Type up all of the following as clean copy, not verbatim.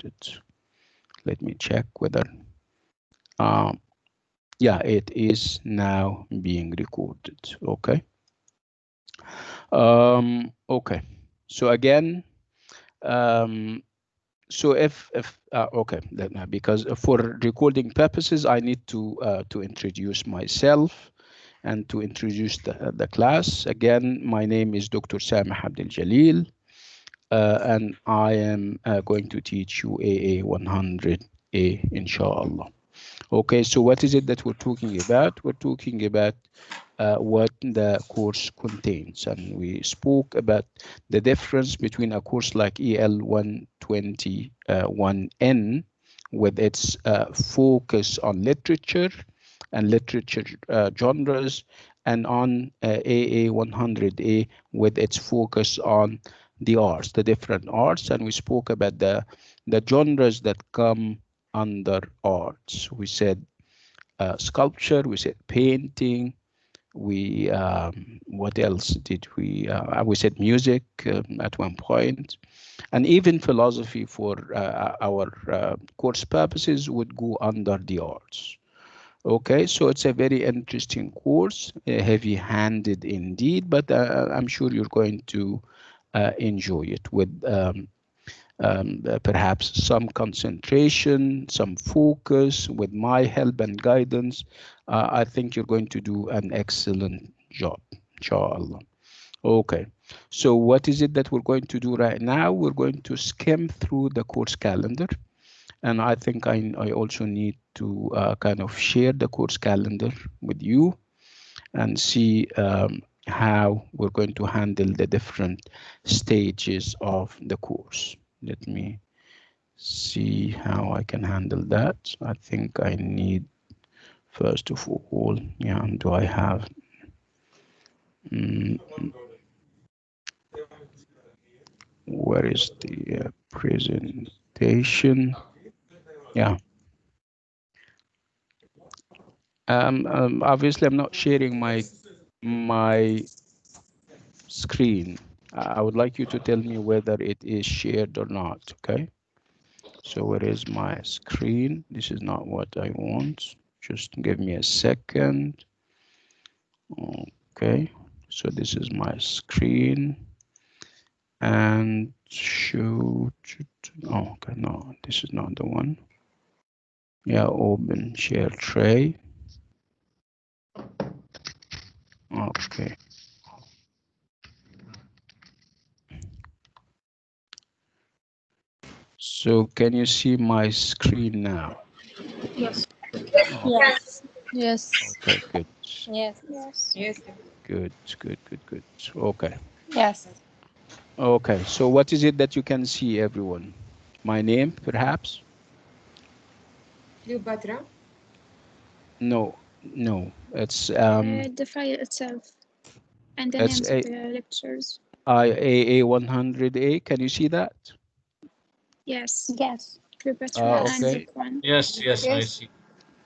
recorded. Let me check whether, yeah, it is now being recorded. Okay. Okay. So again, so if okay, because for recording purposes, I need to introduce myself and to introduce the class. Again, my name is Dr. Sameh Abdel Jalil, and I am going to teach you AA100A, inshallah. Okay, so what is it that we're talking about? We're talking about what the course contains, and we spoke about the difference between a course like EL121N with its focus on literature and literature genres, and on AA100A with its focus on the arts, the different arts, and we spoke about the genres that come under arts. We said sculpture, we said painting, we what else did we said music at one point, and even philosophy for our course purposes would go under the arts. Okay, so it's a very interesting course, heavy-handed indeed, but I'm sure you're going to enjoy it with perhaps some concentration, some focus. With my help and guidance, I think you're going to do an excellent job, inshallah. Okay, so what is it that we're going to do right now? We're going to skim through the course calendar. And I think I also need to kind of share the course calendar with you and see how we're going to handle the different stages of the course. Let me see how I can handle that. I think I need, first of all, yeah, do I have where is the presentation? Yeah. Obviously, I'm not sharing my screen. I would like you to tell me whether it is shared or not. Okay. So where is my screen? This is not what I want. Just give me a second. Okay. So this is my screen. And shoot. Oh, okay. No, this is not the one. Yeah, open share tray. Okay. So can you see my screen now? Yes. Oh, Yes. Yes. okay, good. Yes. Yes. Yes. Good. Okay. Yes. Okay, so what is it that you can see, everyone? My name, perhaps? Cleopatra? No, it's The file itself and the it's names of the lectures. AA100A. Can you see that? Yes. Yes. Cleopatra and Okay. book one. Yes, I see.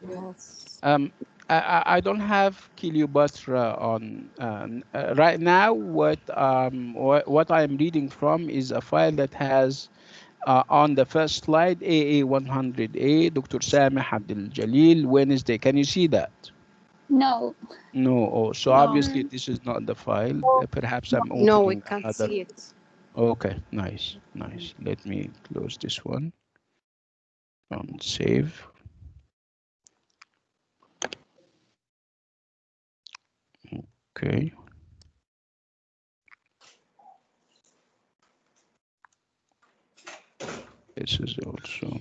Yes. I don't have Cleopatra on right now. What I'm reading from is a file that has on the first slide AA100A, Dr. Sameh Abdel Jalil, Wednesday. Can you see that? No. No. Oh, so No. obviously this is not the file. Perhaps I'm opening No, we can't another. see it. Okay, nice. Let me close this one and save. Okay. This is also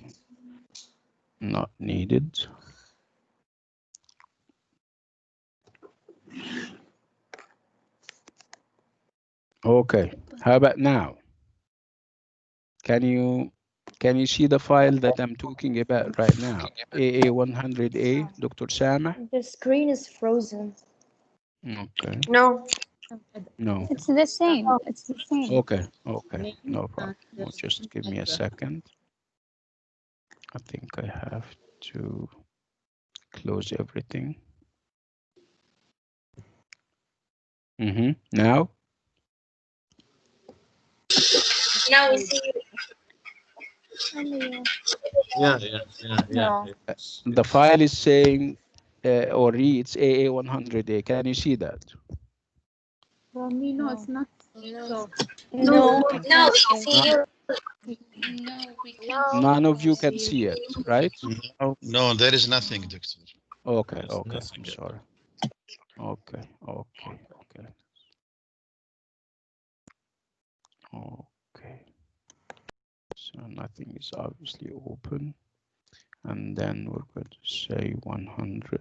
not needed. Okay, how about now? Can you see the file that I'm talking about right now? AA100A, Dr. Sameh? The screen is frozen. Okay. No. No. It's the same. It's the same. Okay, no problem. Well, just give me a second. I think I have to close everything. Now? Now we see you. Yeah. No. Yes, The yes. file is saying or reads AA100A. Can you see that? For me, no, No. it's not. So No, we no, can't we see. see your. No, we can't see None of your you can screen. see it, right? No, there is nothing, Doctor. Okay, There's okay. nothing I'm at sorry. Okay, okay, okay, okay. So nothing is obviously open. And then we're going to say 100.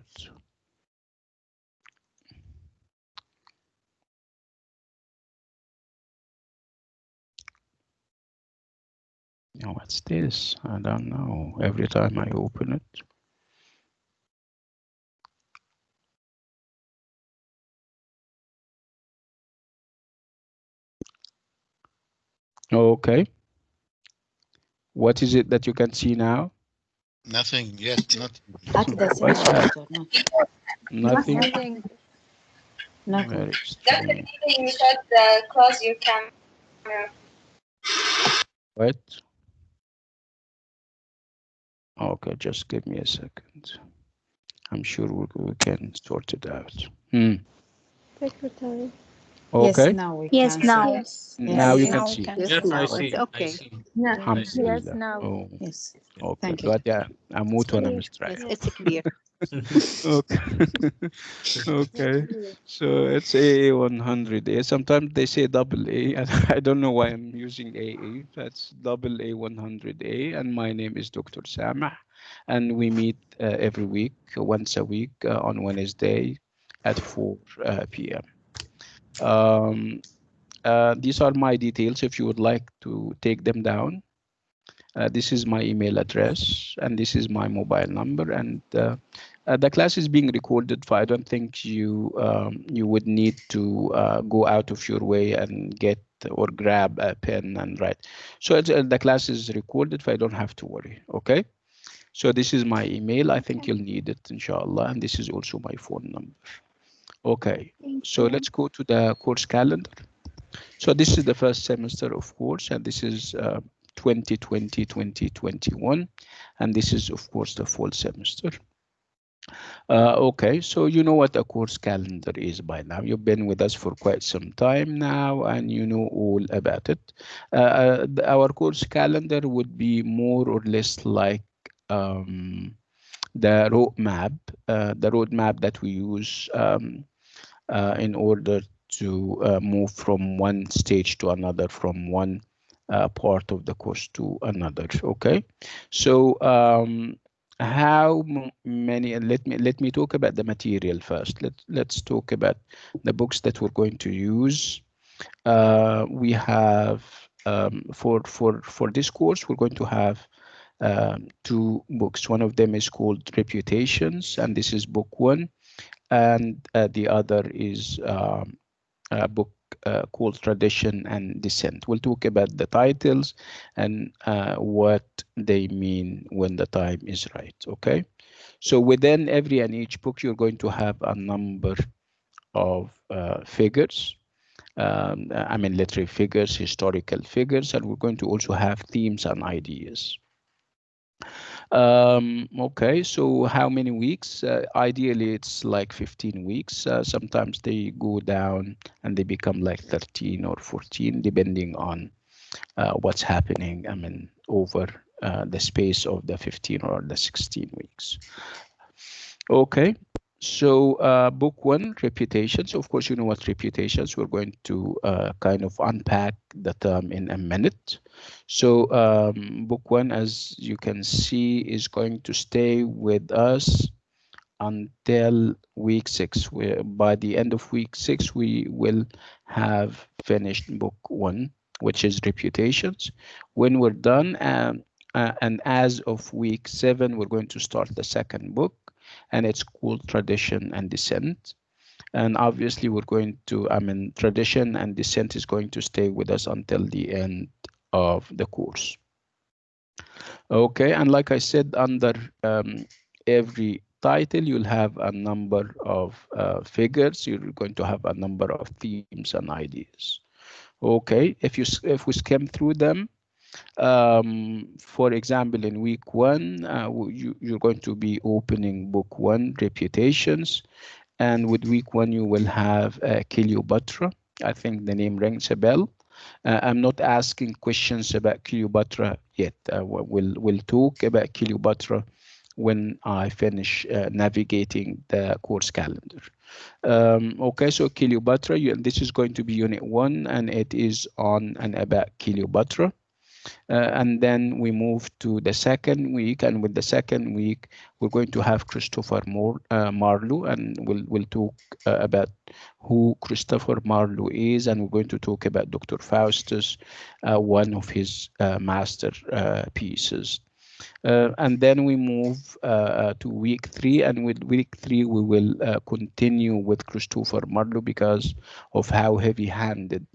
Now what's this? I don't know. Every time I open it. Okay. What is it that you can see now? Nothing yet. Nothing. What's that? Nothing. Nothing. Very strange. You should close your camera. What? Okay, just give me a second. I'm sure we can sort it out. secretary. Okay. Yes, now we Yes, can now. see. Yes. Now you Yes. can Now we see. can Yes, Yes, see. I now see. it's I okay. see. No. Alhamdulillah. Yes, now. Oh, Yes. okay. Thank you. But yeah, أموت وأنا Clear. مستريح. Yes, it's clear. Okay. Okay. So it's AA100A. Sometimes they say double A, and I don't know why I'm using AA. That's double A100A, and my name is Dr. Samah, and we meet every week, once a week on Wednesday at 4 p.m. These are my details if you would like to take them down. This is my email address, and this is my mobile number, and the class is being recorded, so I don't think you would need to go out of your way and get or grab a pen and write. So the class is recorded, so I don't have to worry. Okay. So this is my email. I think you'll need it, inshallah, and this is also my phone number. Okay. Thank So you. let's go to the course calendar. So this is the first semester, of course, and this is 2020, 2021, and this is, of course, the fall semester. Okay, so you know what a course calendar is by now. You've been with us for quite some time now, and you know all about it. Our course calendar would be more or less like the roadmap that we use in order to move from one stage to another, from one part of the course to another. Okay, so how many? And let me talk about the material first. Let's talk about the books that we're going to use. We have for this course, we're going to have two books. One of them is called Reputations, and this is book one, and the other is a book called Tradition and Descent. We'll talk about the titles and what they mean when the time is right. Okay, so within every and each book, you're going to have a number of figures. I mean, literary figures, historical figures, and we're going to also have themes and ideas. Okay, so how many weeks? Ideally, it's like 15 weeks. Sometimes they go down and they become like 13 or 14, depending on what's happening, I mean, over the space of the 15 or the 16 weeks. Okay, so book one, reputations. Of course, you know what reputations. We're going to kind of unpack the term in a minute. So book one, as you can see, is going to stay with us until week 6. By the end of week 6, we will have finished book one, which is reputations. When we're done, and as of week 7, we're going to start the second book, and it's called Tradition and Descent. And obviously, we're going to, I mean, Tradition and Descent is going to stay with us until the end of the course. Okay, and like I said, under every title, you'll have a number of figures. You're going to have a number of themes and ideas. Okay, if we skim through them, For example, in week 1, you're going to be opening book 1, Reputations, and with week 1 you will have Cleopatra. I think the name rings a bell. I'm not asking questions about Cleopatra yet. We'll talk about Cleopatra when I finish navigating the course calendar. Okay, so Cleopatra, this is going to be unit 1, and it is on and about Cleopatra. And then we move to the second week, and with the second week, we're going to have Christopher Marlowe, and we'll talk about who Christopher Marlowe is, and we're going to talk about Dr. Faustus, one of his master pieces. And then we move to week 3, and with week 3 we will continue with Christopher Marlowe because of how heavy-handed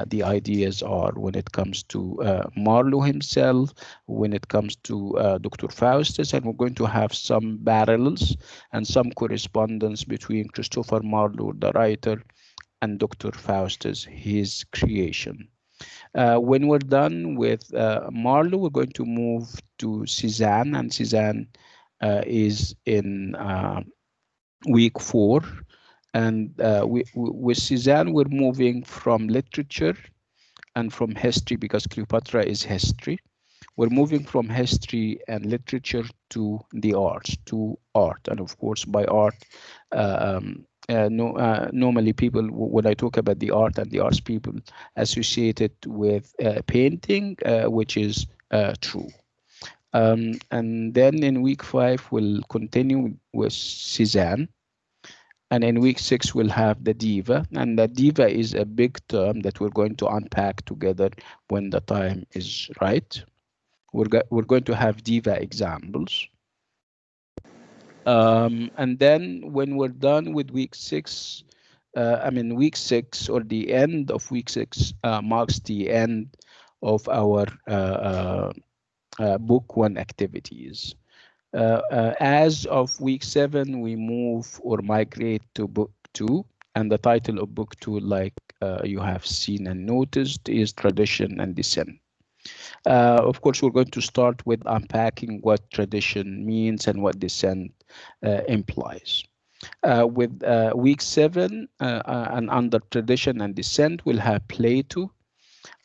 the ideas are when it comes to Marlowe himself, when it comes to Dr. Faustus, and we're going to have some parallels and some correspondence between Christopher Marlowe, the writer, and Dr. Faustus, his creation. When we're done with Marlowe, we're going to move to Cézanne, and Cézanne is in week 4. And with Cézanne, we're moving from literature and from history because Cleopatra is history. We're moving from history and literature to the arts, to art. And of course, by art, normally people, when I talk about the art and the arts, people associate it with painting, which is true. And then in week 5, we'll continue with Cézanne. And in week 6, we'll have the diva. And the diva is a big term that we're going to unpack together when the time is right. We're going to have diva examples. And then when we're done with week 6, week 6 or the end of week 6 marks the end of our book 1 activities. As of week 7, we move or migrate to book 2, and the title of book 2, like you have seen and noticed, is Tradition and Descent. Of course, we're going to start with unpacking what tradition means and what descent implies. With week 7 and under tradition and descent, we'll have Plato.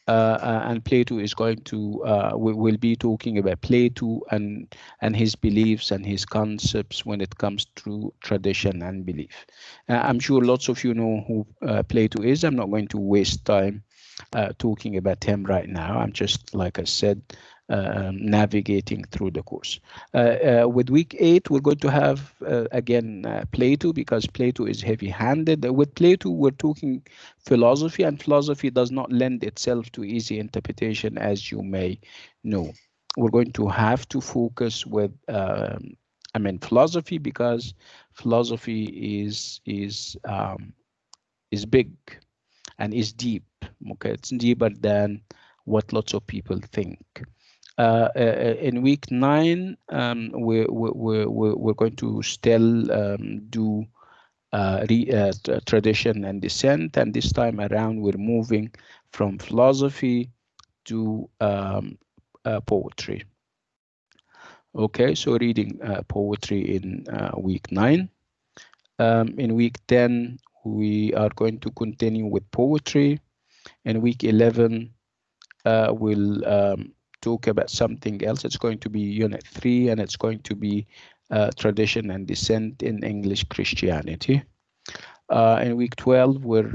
And Plato is going to, we will be talking about Plato and his beliefs and his concepts when it comes to tradition and belief. I'm sure lots of you know who Plato is. I'm not going to waste time talking about him right now. I'm just, like I said, navigating through the course. With week 8, we're going to have, again, Plato, because Plato is heavy-handed. With Plato, we're talking philosophy, and philosophy does not lend itself to easy interpretation, as you may know. We're going to have to focus with, philosophy, because philosophy is big and is deep. Okay, it's deeper than what lots of people think. In week 9, we're going to still do tradition and descent, and this time around we're moving from philosophy to poetry. Okay, so reading poetry in week 9. In week 10, we are going to continue with poetry. In week 11, we'll talk about something else. It's going to be unit 3, and it's going to be tradition and descent in English Christianity. In week 12, we'll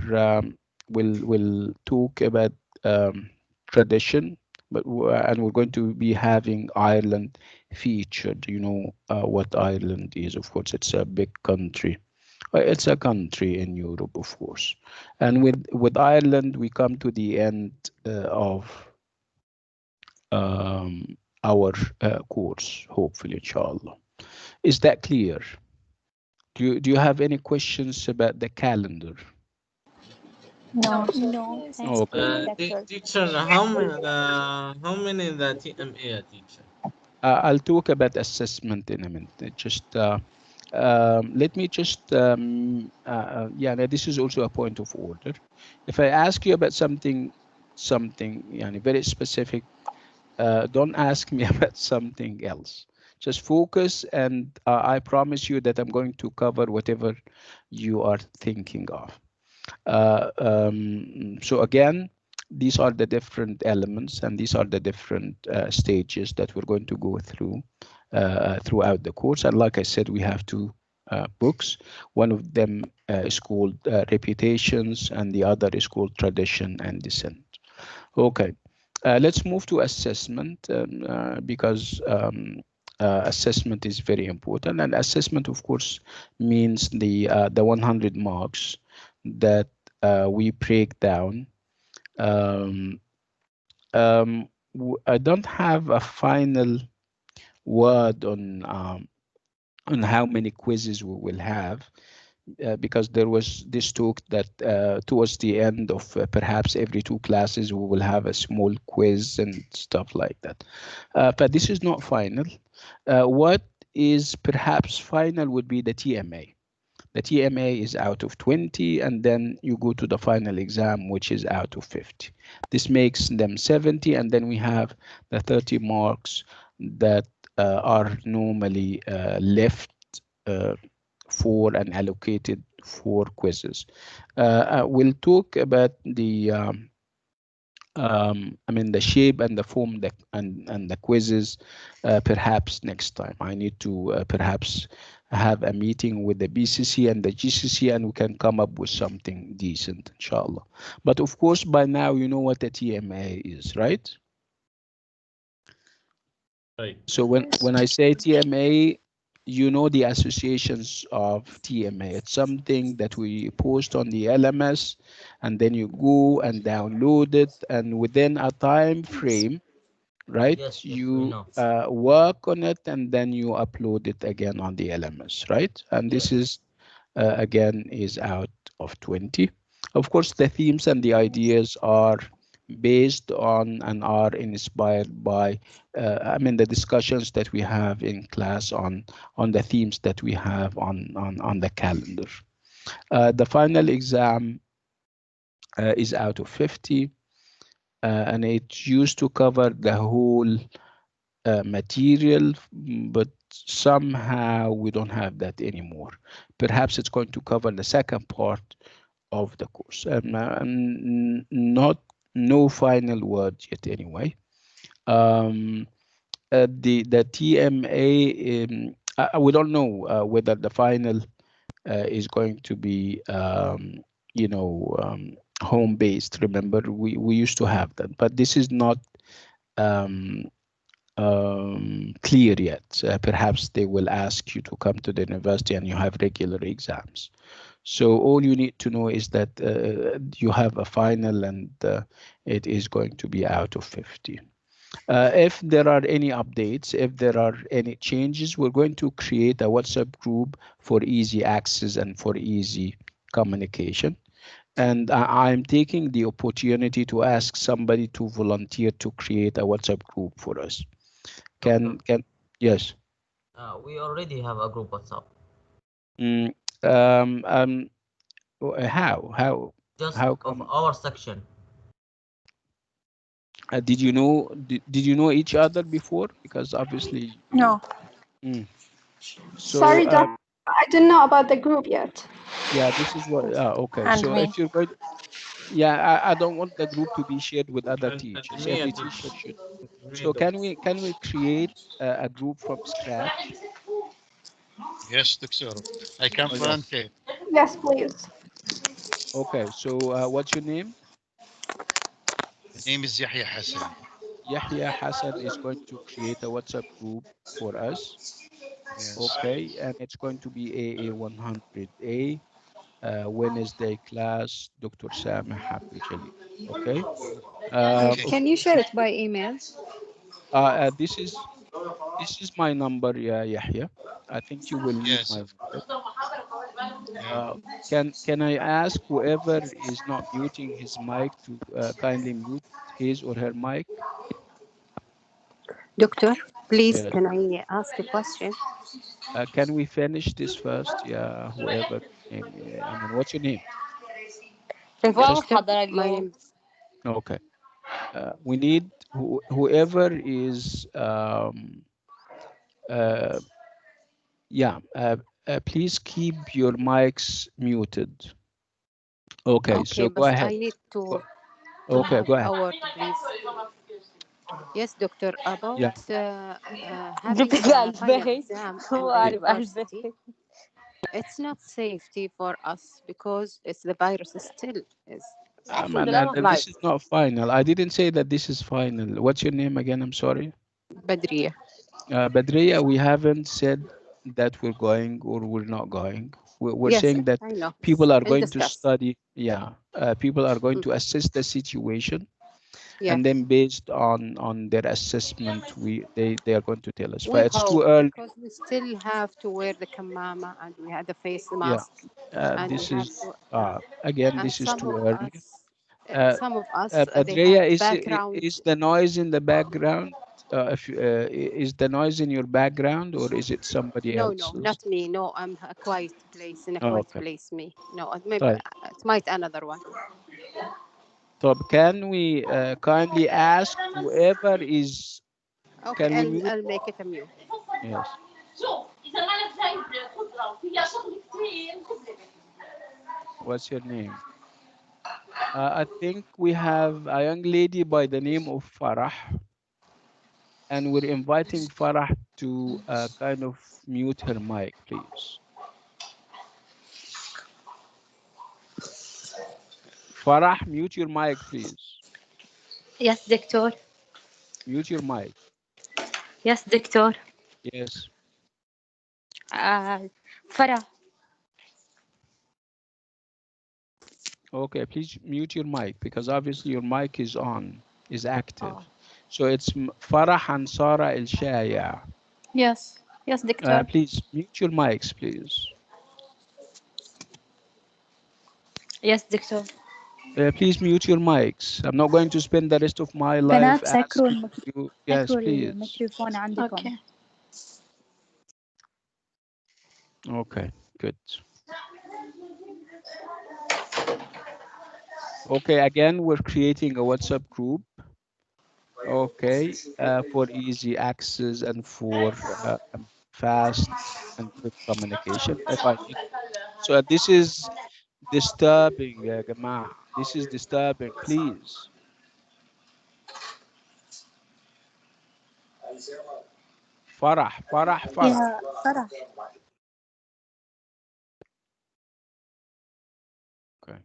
talk about tradition, and we're going to be having Ireland featured. You know what Ireland is. Of course, it's a big country. It's a country in Europe, of course. And with Ireland, we come to the end of our course, hopefully, inshallah. Is that clear? Do you have any questions about the calendar? No. No, thanks for Okay. the lecture. Teacher, how many in the TMA, teacher? I'll talk about assessment in a minute. Just let me just, now this is also a point of order. If I ask you about something very specific, don't ask me about something else. Just focus, and I promise you that I'm going to cover whatever you are thinking of. So again, these are the different elements, and these are the different stages that we're going to go through throughout the course. And like I said, we have two books. One of them is called Reputations, and the other is called Tradition and Descent. Okay, let's move to assessment, because assessment is very important. And assessment, of course, means the 100 marks that we break down. Um, I don't have a final word on how many quizzes we will have, because there was this talk that towards the end of perhaps every two classes we will have a small quiz and stuff like that. But this is not final. What is perhaps final would be the TMA. The TMA is out of 20, and then you go to the final exam, which is out of 50. This makes them 70, and then we have the 30 marks that are normally left for and allocated for quizzes. We'll talk about the the shape and the form and the quizzes perhaps next time. I need to perhaps have a meeting with the BCC and the GCC, and we can come up with something decent, inshallah. But of course, by now you know what the TMA is, right? Right. So when I say TMA, you know the associations of TMA. It's something that we post on the LMS, and then you go and download it, and within a time frame, right, Yes, yes, we you know. work on it, and then you upload it again on the LMS, right? And this Yes. is again is out of 20. Of course, the themes and the ideas are based on and are inspired by the discussions that we have in class on the themes that we have on the calendar. The final exam is out of 50, and it used to cover the whole material, but somehow we don't have that anymore. Perhaps it's going to cover the second part of the course, and not no final word yet anyway. The TMA, we don't know whether the final is going to be home based. Remember, we used to have that, but this is not um, clear yet. Perhaps they will ask you to come to the university and you have regular exams. So all you need to know is that you have a final, and it is going to be out of 50. If there are any updates, if there are any changes, we're going to create a WhatsApp group for easy access and for easy communication. And I'm taking the opportunity to ask somebody to volunteer to create a WhatsApp group for us. Doctor, Yes. we already have a group WhatsApp. Mm, um, um, how Just how of come? our section. Did you know? Did you know each other before? Because obviously you. No. Mm. So Sorry, Doc. I didn't know about the group yet. yeah, this is what. Okay. And So me. if you're going, yeah, I don't want the group to be shared with other And teachers. me, Every and teacher should. me, So Doctor. can we create a group from scratch? Yes, Doctor. I can Oh yes. volunteer. Yes, please. Okay. So what's your name? My name is Yahya Hassan. Yahya Hassan is going to create a WhatsApp group for us. Yes. Okay, and it's going to be AA100A Wednesday class, Dr. Sameh Happy Jalil. Okay. Okay. Of Can you course, share it by email? this is my number, yeah, Yahya. I think you will need Yes. my number. Yeah. Uh, can I ask whoever is not muting his mic to kindly mute his or her mic? Doctor, please, Yes. can I ask a question? Can we finish this first? Yeah, whoever name. What's your name? Francesca, واضحة my اليوم. name. Okay. we need whoever is yeah, please keep your mics muted. Okay, Okay, so but go ahead. I need to Okay, have go ahead. a word, please. Yes, doctor, about Yeah. having a final exam in the university. It's not safety for us because it's the virus still is And this is not final. I didn't say that this is final. What's your name again? I'm sorry. Badriya. Badriya, we haven't said that we're going or we're not going. We're Yes, saying that I know. people are And going to discuss. study. Yeah, people are going Mm, to assess the situation, yeah, and then based on their assessment, they are going to tell us. we But it's too hope early. because we still have to wear the kamama and we had the face Yeah, mask and we this have is to again, and this is too early. some of us they have Badreya, background. is the noise in the background? Is the noise in your background or is it somebody No, no, else's? not me. No, I'm a quiet place in a Oh, quiet okay. place. Me. No, maybe طيب. it might another one. طب, can we kindly ask whoever is, Okay, can we mute? I'll make it a mute. Yes. What's your name? I think we have a young lady by the name of Farah, and we're inviting Farah to kind of mute her mic, please. Farah, mute your mic, please. Yes, Doctor. Mute your mic. Yes, Doctor. Yes. Farah. Okay, please mute your mic because obviously your mic is on, is active. Oh. So it's Farah and Sarah El Shaya. Yes. Yes, Doctor. Please mute your mics, please. Yes, Doctor. Please mute your mics. I'm not going to spend the rest of my life بنات سكروا asking you. Yes, please. الميكروفون عندكم. Okay. Okay, good. Okay, again, we're creating a WhatsApp group. Okay, for easy access and for fast and quick communication. If I need. So this is disturbing, يا جماعة. This is disturbing, please. Farah, Farah, Farah. يا فرح. Okay.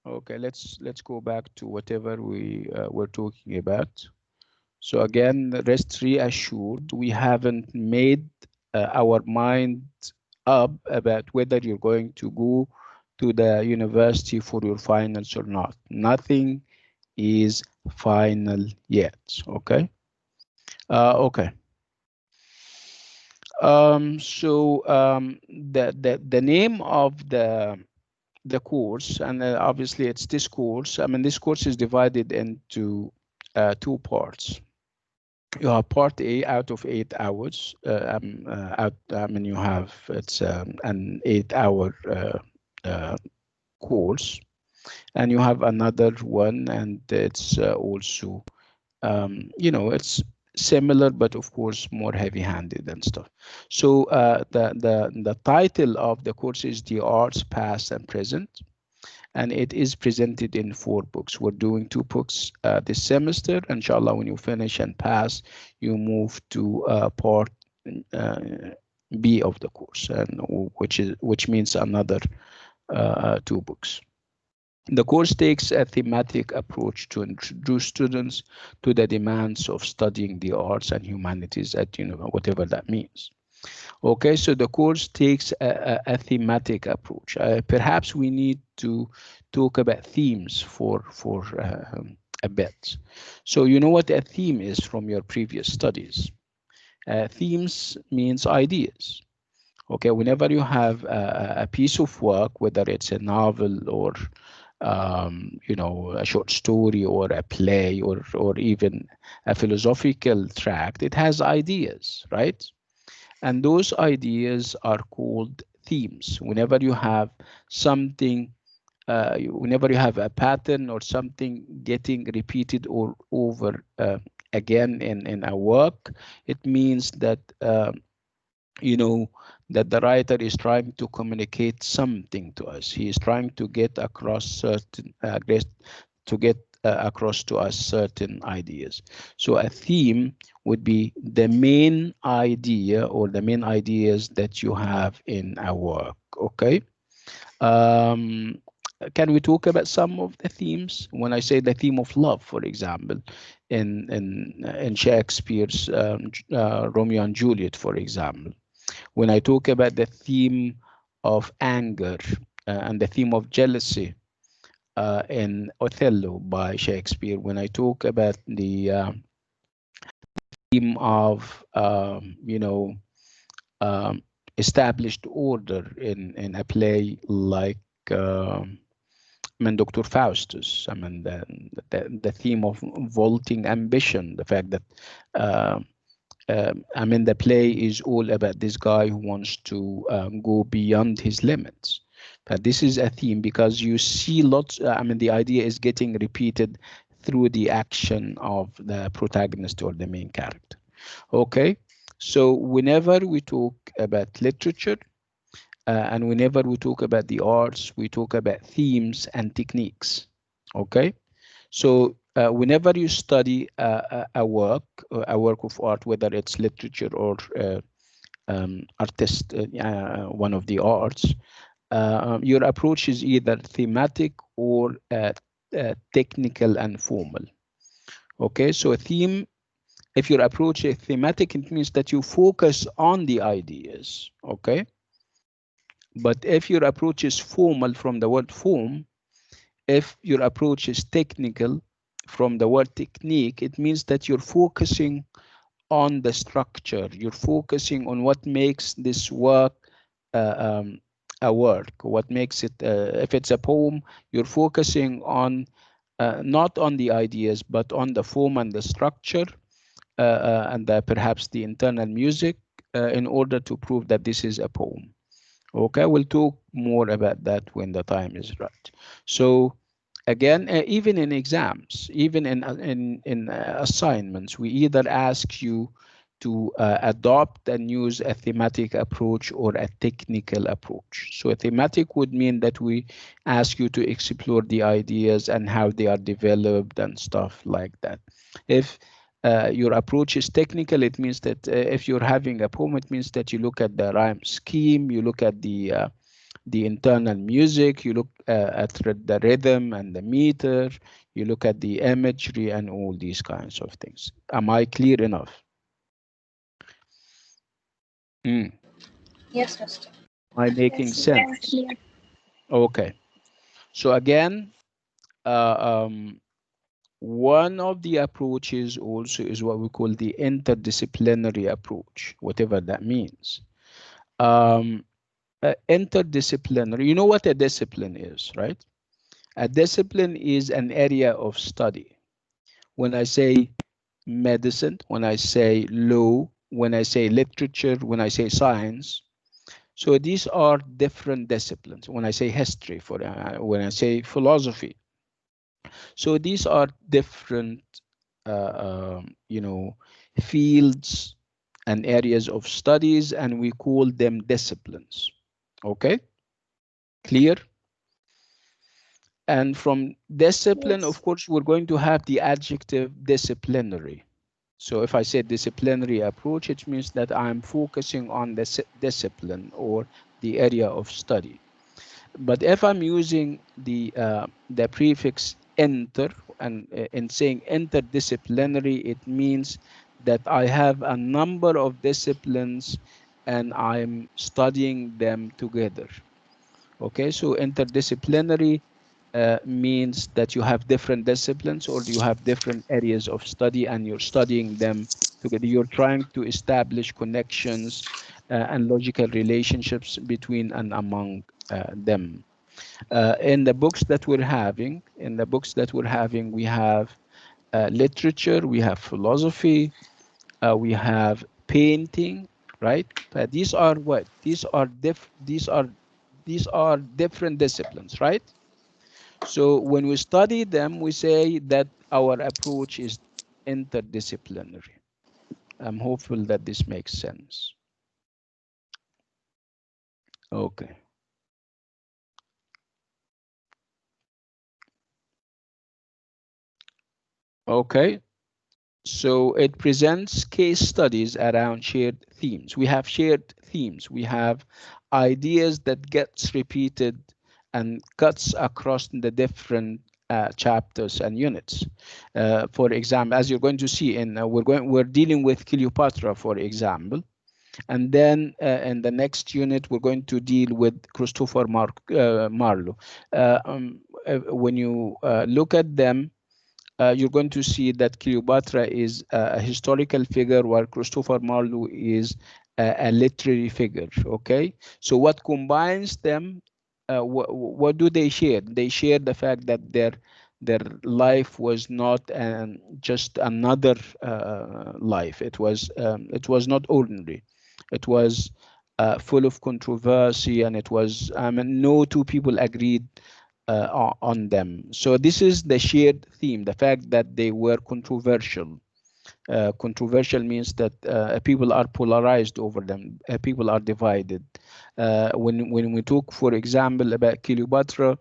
Okay, let's go back to whatever we were talking about. So again, rest reassured, we haven't made our mind up about whether you're going to go to the university for your finals or not. Nothing is final yet. Okay. Okay. So the name of the course, and obviously it's this course. I mean, this course is divided into two parts. You have part A out of 8 hours. I mean, you have it's an 8-hour course, and you have another one, and it's also it's similar, but of course more heavy-handed and stuff. So the title of the course is The Arts Past and Present, and it is presented in 4 books. We're doing 2 books this semester. Inshallah, when you finish and pass, you move to part B of the course, and which means another 2 books. The course takes a thematic approach to introduce students to the demands of studying the arts and humanities at whatever that means. Okay, so the course takes a thematic approach. Perhaps we need to talk about themes for a bit. So you know what a theme is from your previous studies. Themes means ideas. Okay, whenever you have a piece of work, whether it's a novel or a short story or a play or even a philosophical tract, it has ideas, right? And those ideas are called themes. Whenever you have something whenever you have a pattern or something getting repeated or over again in a work, it means that you know that the writer is trying to communicate something to us. He is trying to get across certain across to us certain ideas. So a theme would be the main idea or the main ideas that you have in a work. Okay. um, can we talk about some of the themes? When I say the theme of love, for example, in Shakespeare's Romeo and Juliet, for example, when I talk about the theme of anger and the theme of jealousy in Othello by Shakespeare, when I talk about the theme of established order in a play like I mean, Dr. Faustus. I mean, the theme of vaulting ambition, the fact that I mean, the play is all about this guy who wants to go beyond his limits. But this is a theme because you see lots. I mean, the idea is getting repeated through the action of the protagonist or the main character. Okay, so whenever we talk about literature and whenever we talk about the arts, we talk about themes and techniques. Okay, so whenever you study a work of art, whether it's literature or artist, one of the arts, your approach is either thematic or technical and formal. Okay, so a theme, if your approach is thematic, it means that you focus on the ideas. Okay, but if your approach is formal, from the word form, if your approach is technical, from the word technique, it means that you're focusing on the structure. You're focusing on what makes this work a work, what makes it, if it's a poem, you're focusing on not on the ideas, but on the form and the structure and perhaps the internal music in order to prove that this is a poem. Okay, we'll talk more about that when the time is right. So again, even in exams, even in assignments, we either ask you to adopt and use a thematic approach or a technical approach. So a thematic would mean that we ask you to explore the ideas and how they are developed and stuff like that. If your approach is technical, it means that if you're having a poem, it means that you look at the rhyme scheme, you look at the internal music, you look at the rhythm and the meter, you look at the imagery and all these kinds of things. Am I clear enough? Yes, Mr. Am I making Yes, very sense? clear. Okay. So again, one of the approaches also is what we call the interdisciplinary approach, whatever that means. Interdisciplinary, you know what a discipline is, right? A discipline is an area of study. When I say medicine, when I say law, when I say literature, when I say science, so these are different disciplines. When I say history, when I say philosophy, so these are different, fields and areas of studies, and we call them disciplines. Okay, clear? And from discipline, Yes. of course, we're going to have the adjective disciplinary. So if I say disciplinary approach, it means that I'm focusing on the discipline or the area of study. But if I'm using the prefix inter and in saying interdisciplinary, it means that I have a number of disciplines and I'm studying them together. Okay, so interdisciplinary means that you have different disciplines or you have different areas of study and you're studying them together. You're trying to establish connections and logical relationships between and among them. In the books that we're having, we have literature, we have philosophy, we have painting, right? These are what? These are different disciplines, right? So when we study them, we say that our approach is interdisciplinary. I'm hopeful that this makes sense. Okay. Okay. So it presents case studies around shared themes. We have shared themes. We have ideas that gets repeated and cuts across the different chapters and units. For example, as you're going to see, we're dealing with Cleopatra, for example, and then in the next unit we're going to deal with Christopher Marlowe. When you look at them, you're going to see that Cleopatra is a historical figure while Christopher Marlowe is a literary figure. Okay, so what combines them? What do they share? They share the fact that their life was not just another life. It was not ordinary. It was full of controversy, and it was no two people agreed on them. So this is the shared theme, the fact that they were controversial. Controversial means that people are polarized over them. People are divided. When we talk, for example, about Cleopatra,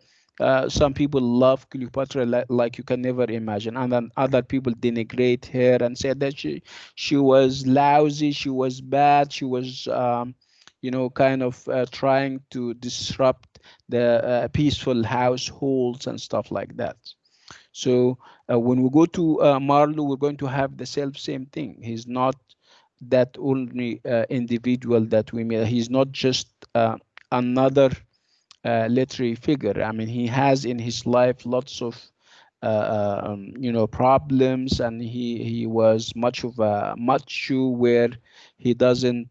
some people love Cleopatra like you can never imagine, and then other people denigrate her and say that she was lousy, she was bad, she was kind of trying to disrupt the peaceful households and stuff like that. So when we go to Marlowe, we're going to have the same thing. He's not that only individual that we meet. He's not just another literary figure. I mean, he has in his life lots of problems, and he was much of a macho where he doesn't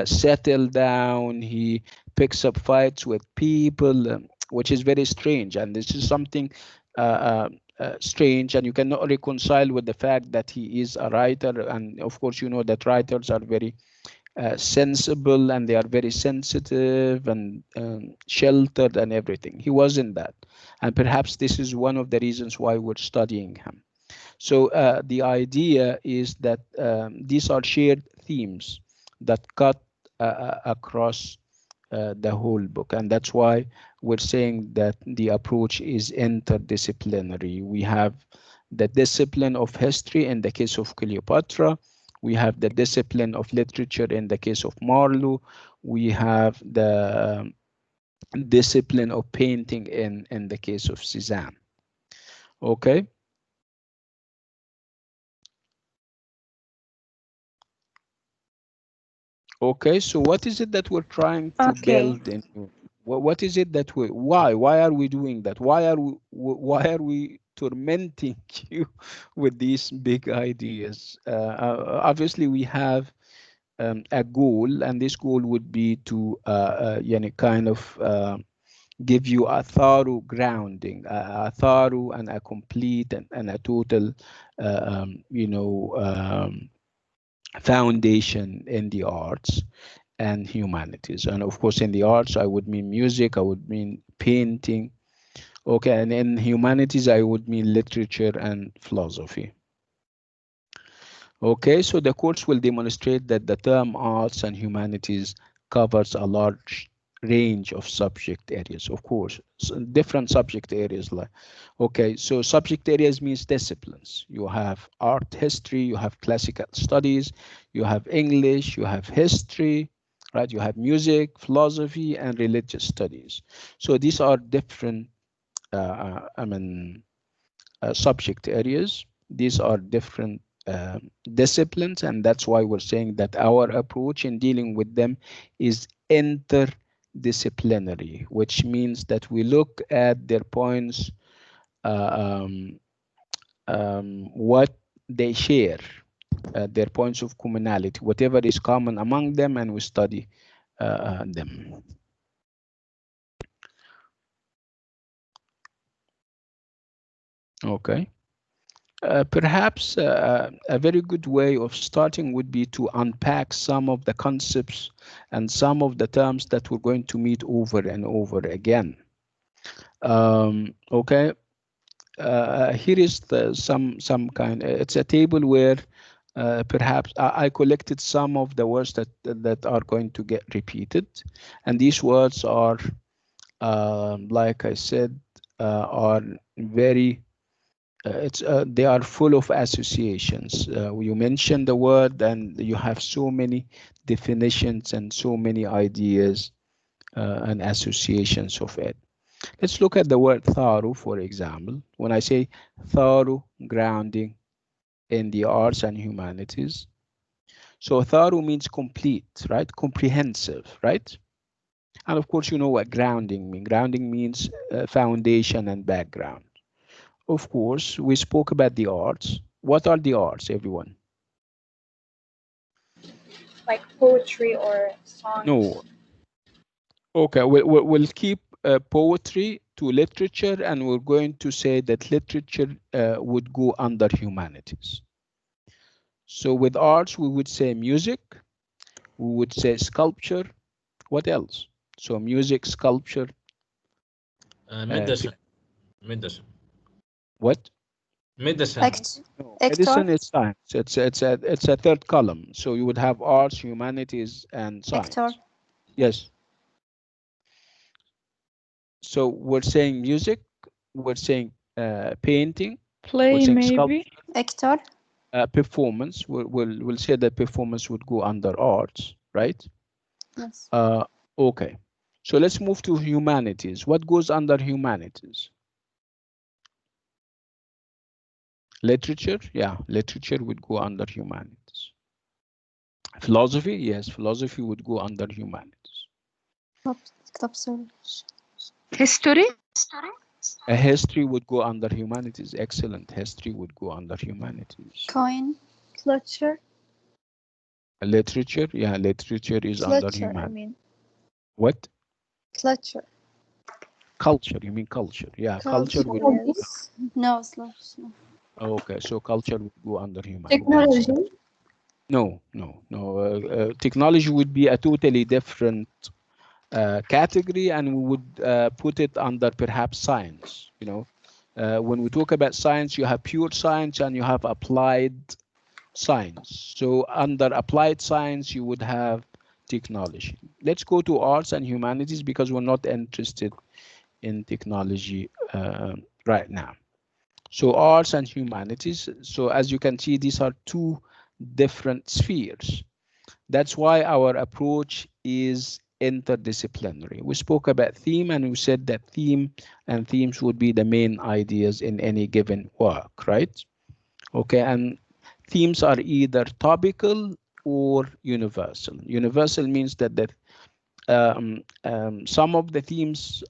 settle down. He picks up fights with people, which is very strange. And this is something strange, and you cannot reconcile with the fact that he is a writer. And of course, you know that writers are very sensible, and they are very sensitive and sheltered and everything. He wasn't that. And perhaps this is one of the reasons why we're studying him. So the idea is that these are shared themes that cut across the whole book. And that's why we're saying that the approach is interdisciplinary. We have the discipline of history in the case of Cleopatra. We have the discipline of literature in the case of Marlowe. We have the discipline of painting in the case of Cézanne. Okay. Okay, so what is it that we're trying to build in you? What is it that why are we doing that? Why are we tormenting you with these big ideas? Obviously, we have a goal, and this goal would be to kind of give you a thorough grounding, a thorough and a complete and a total, foundation in the arts and humanities. And of course, in the arts, I would mean music, I would mean painting. Okay, and in humanities, I would mean literature and philosophy. Okay, so the course will demonstrate that the term arts and humanities covers a large range of subject areas, of course, different subject areas. Okay, so subject areas means disciplines. You have art history, you have classical studies, you have English, you have history, right? You have music, philosophy, and religious studies. So these are different, subject areas. These are different disciplines, and that's why we're saying that our approach in dealing with them is interdisciplinary, which means that we look at their points, what they share, their points of commonality, whatever is common among them, and we study them. Okay. Perhaps a very good way of starting would be to unpack some of the concepts and some of the terms that we're going to meet over and over again. Okay. Here is some kind. It's a table where perhaps I collected some of the words that are going to get repeated, and these words are, like I said, are very. They are full of associations. You mention the word, and you have so many definitions and so many ideas and associations of it. Let's look at the word tharu, for example. When I say tharu, grounding in the arts and humanities. So tharu means complete, right? Comprehensive, right? And of course, you know what grounding means. Grounding means foundation and background. Of course, we spoke about the arts. What are the arts, everyone? Like poetry or songs. No. Okay, we'll keep poetry to literature, and we're going to say that literature would go under humanities. So with arts, we would say music, we would say sculpture. What else? So music, sculpture. Medicine. Medicine. What? Medicine. No, medicine is science. It's a third column. So you would have arts, humanities, and science. Yes. So we're saying music, we're saying painting, we're saying maybe. sculpture, performance. We'll say that performance would go under arts, right? Yes. Okay. So let's move to humanities. What goes under humanities? Literature, yeah, literature would go under humanities. Philosophy, yes, philosophy would go under humanities. History. A history would go under humanities. Excellent. History would go under humanities. Culture. Literature, yeah, literature is under humanities. What? Culture. Culture, you mean culture? Yeah, culture would go. Yes. No, slash. No. Okay, so culture would go under humanities. Technology. No. Technology would be a totally different category, and we would put it under perhaps science. You know, when we talk about science, you have pure science and you have applied science. So under applied science, you would have technology. Let's go to arts and humanities because we're not interested in technology right now. So arts and humanities. So as you can see, these are two different spheres. That's why our approach is interdisciplinary. We spoke about theme, and we said that theme and themes would be the main ideas in any given work, right? Okay, and themes are either topical or universal. Universal means that some of the themes,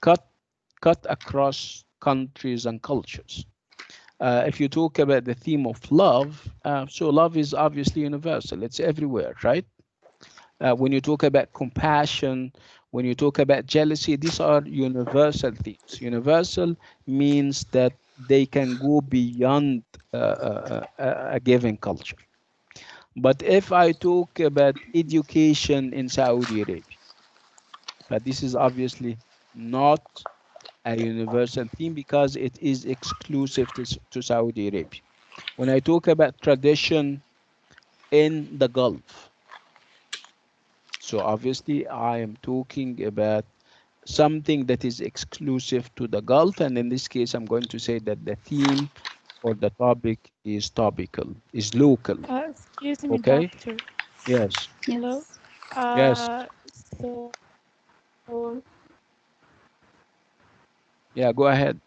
cut across countries and cultures. If you talk about the theme of love, so love is obviously universal. It's everywhere, right? When you talk about compassion, when you talk about jealousy, these are universal themes. Universal means that they can go beyond a given culture. But if I talk about education in Saudi Arabia, but this is obviously not a universal theme because it is exclusive to Saudi Arabia. When I talk about tradition in the Gulf, so obviously I am talking about something that is exclusive to the Gulf, and in this case, I'm going to say that the theme or the topic is topical, is local. Excuse me, Okay? doctor. Yes. Hello. Yes. So Yeah, go ahead.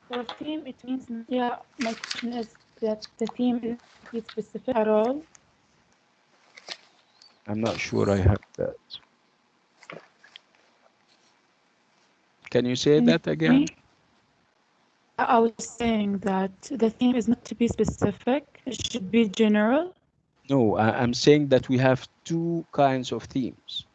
for theme, it means yeah. My question is that the theme is not be specific at all. I'm not sure I heard that. Can you say Can you that hear me? again? I was saying that the theme is not to be specific. It should be general. No, I'm saying that we have two kinds of themes.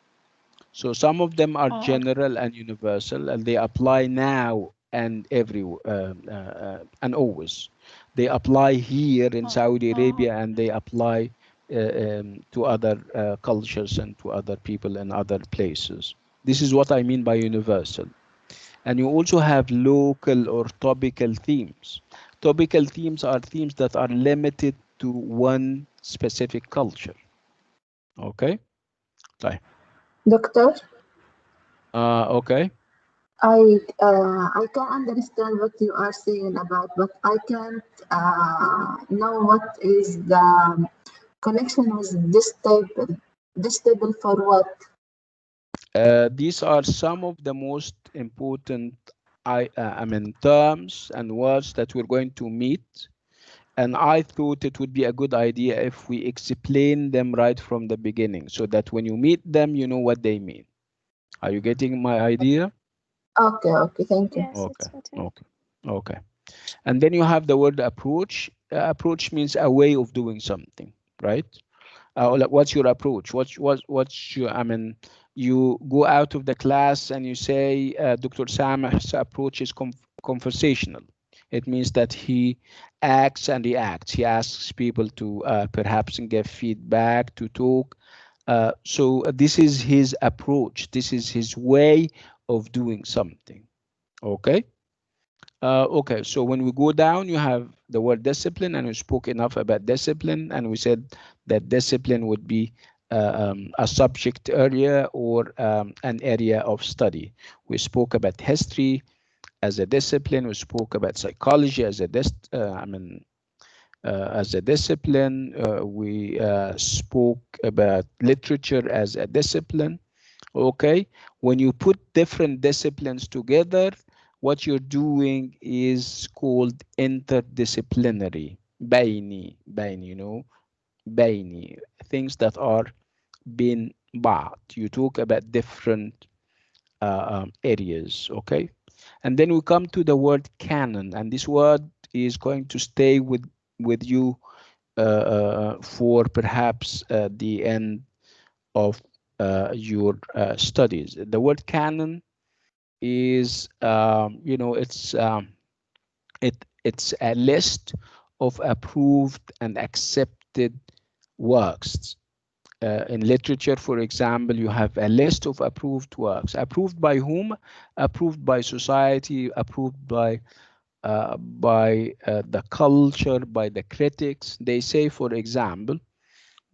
So some of them are Oh, general and universal, and they apply now and and always. They apply here in Saudi Arabia, and they apply to other cultures and to other people in other places. This is what I mean by universal. And you also have local or topical themes. Topical themes are themes that are limited to one specific culture. Okay? طيب. Doctor, Okay. I can understand what you are saying about, but I can't know what is the connection with this table. This table for what? These are some of the most important I mean terms and words that we're going to meet. And I thought it would be a good idea if we explain them right from the beginning so that when you meet them, you know what they mean. Are you getting my idea? Okay, thank you. Yes, Okay, it's okay. okay, okay. And then you have the word approach. Approach means a way of doing something, right? Like what's your approach? What's your, I mean, you go out of the class and you say Dr. Samah's approach is conversational. It means that he acts and reacts. He asks people to perhaps give feedback, to talk. So this is his approach. This is his way of doing something. Okay. Okay, so when we go down, you have the word discipline, and we spoke enough about discipline, and we said that discipline would be a subject area or an area of study. We spoke about history as a discipline. We spoke about psychology as a as a discipline. We spoke about literature as a discipline. Okay, when you put different disciplines together, what you're doing is called interdisciplinary. Baini, you know, baini, things that are bin ba'd. You talk about different areas, okay? And then we come to the word canon, and this word is going to stay with you for perhaps the end of your studies. The word canon is, you know, it's a list of approved and accepted works. In literature, for example, you have a list of approved works. Approved by whom? Approved by society, approved by the culture, by the critics. They say, for example,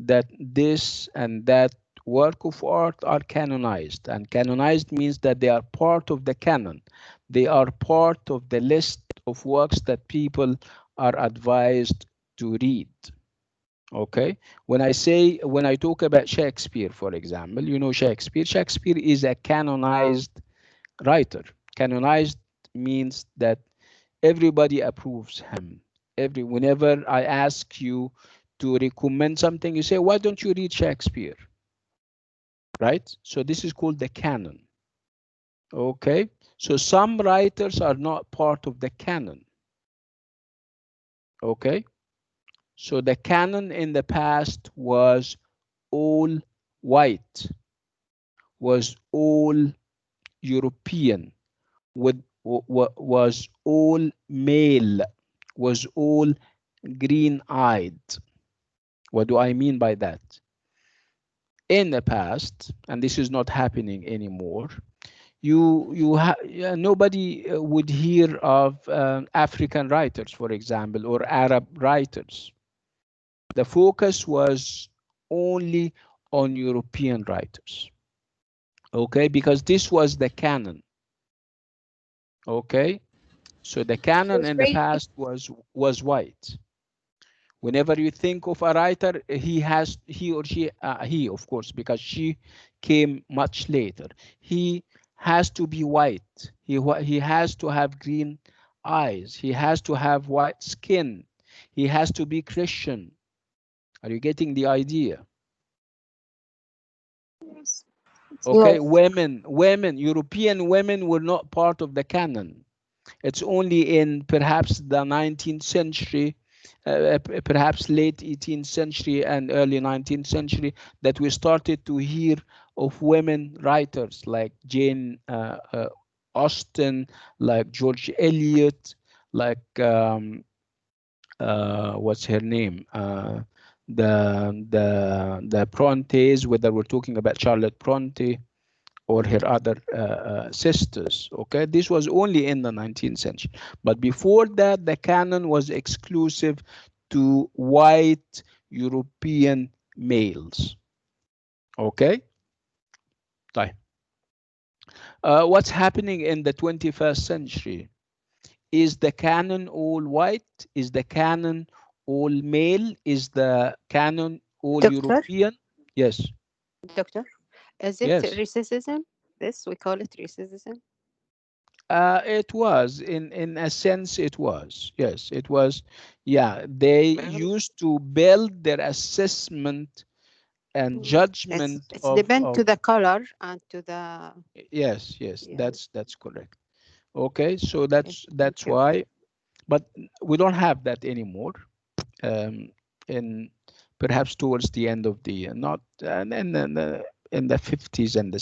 that this and that work of art are canonized, and canonized means that they are part of the canon. They are part of the list of works that people are advised to read. Okay, when I talk about Shakespeare, for example, you know, Shakespeare is a canonized writer. Canonized means that everybody approves him. Whenever I ask you to recommend something, you say, why don't you read Shakespeare? Right? So this is called the canon. Okay, so some writers are not part of the canon. Okay, so the canon in the past was all white, was all European, was all male, was all green-eyed. What do I mean by that? In the past, and this is not happening anymore, nobody would hear of African writers, for example, or Arab writers. The focus was only on European writers. Okay, because this was the canon. Okay, so the canon in the past was white. Whenever you think of a writer, he or she, he of course, because she came much later. He has to be white. He has to have green eyes. He has to have white skin. He has to be Christian. Are you getting the idea? Yes. Okay, Yes. women, European women were not part of the canon. It's only in perhaps the 19th century, perhaps late 18th century and early 19th century, that we started to hear of women writers like Jane Austen, like George Eliot, like what's her name? The Brontes, whether we're talking about Charlotte Bronte or her other sisters. Okay, this was only in the 19th century, but before that the canon was exclusive to white European males. Okay, what's happening in the 21st century? Is the canon all white? Is the canon all male? Is the canon all Doctor, European? Yes. doctor, is it Yes. racism? This we call it racism. It was in a sense it was. Yes, it was. Yeah, they used to build their assessment and judgment It's of depend to the color and to the yes, yeah. that's correct. Okay, so Okay, thank that's you. why, but we don't have that anymore. In perhaps towards the end of the not and then in the 50s and the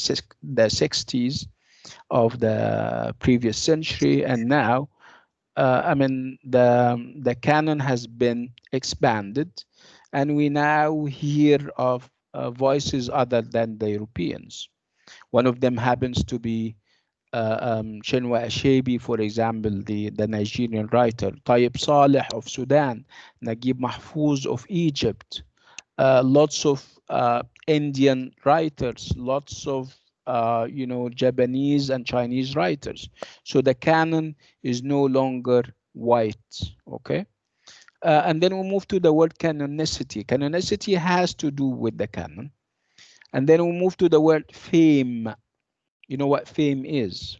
60s of the previous century, and now I mean the canon has been expanded, and we now hear of voices other than the Europeans. One of them happens to be Chinua Achebe, for example, the Nigerian writer, Tayyip Saleh of Sudan, Naguib Mahfouz of Egypt, lots of Indian writers, lots of Japanese and Chinese writers. So the canon is no longer white. Okay, and then we move to the word canonicity. Canonicity has to do with the canon, and then we move to the word fame. You know what fame is?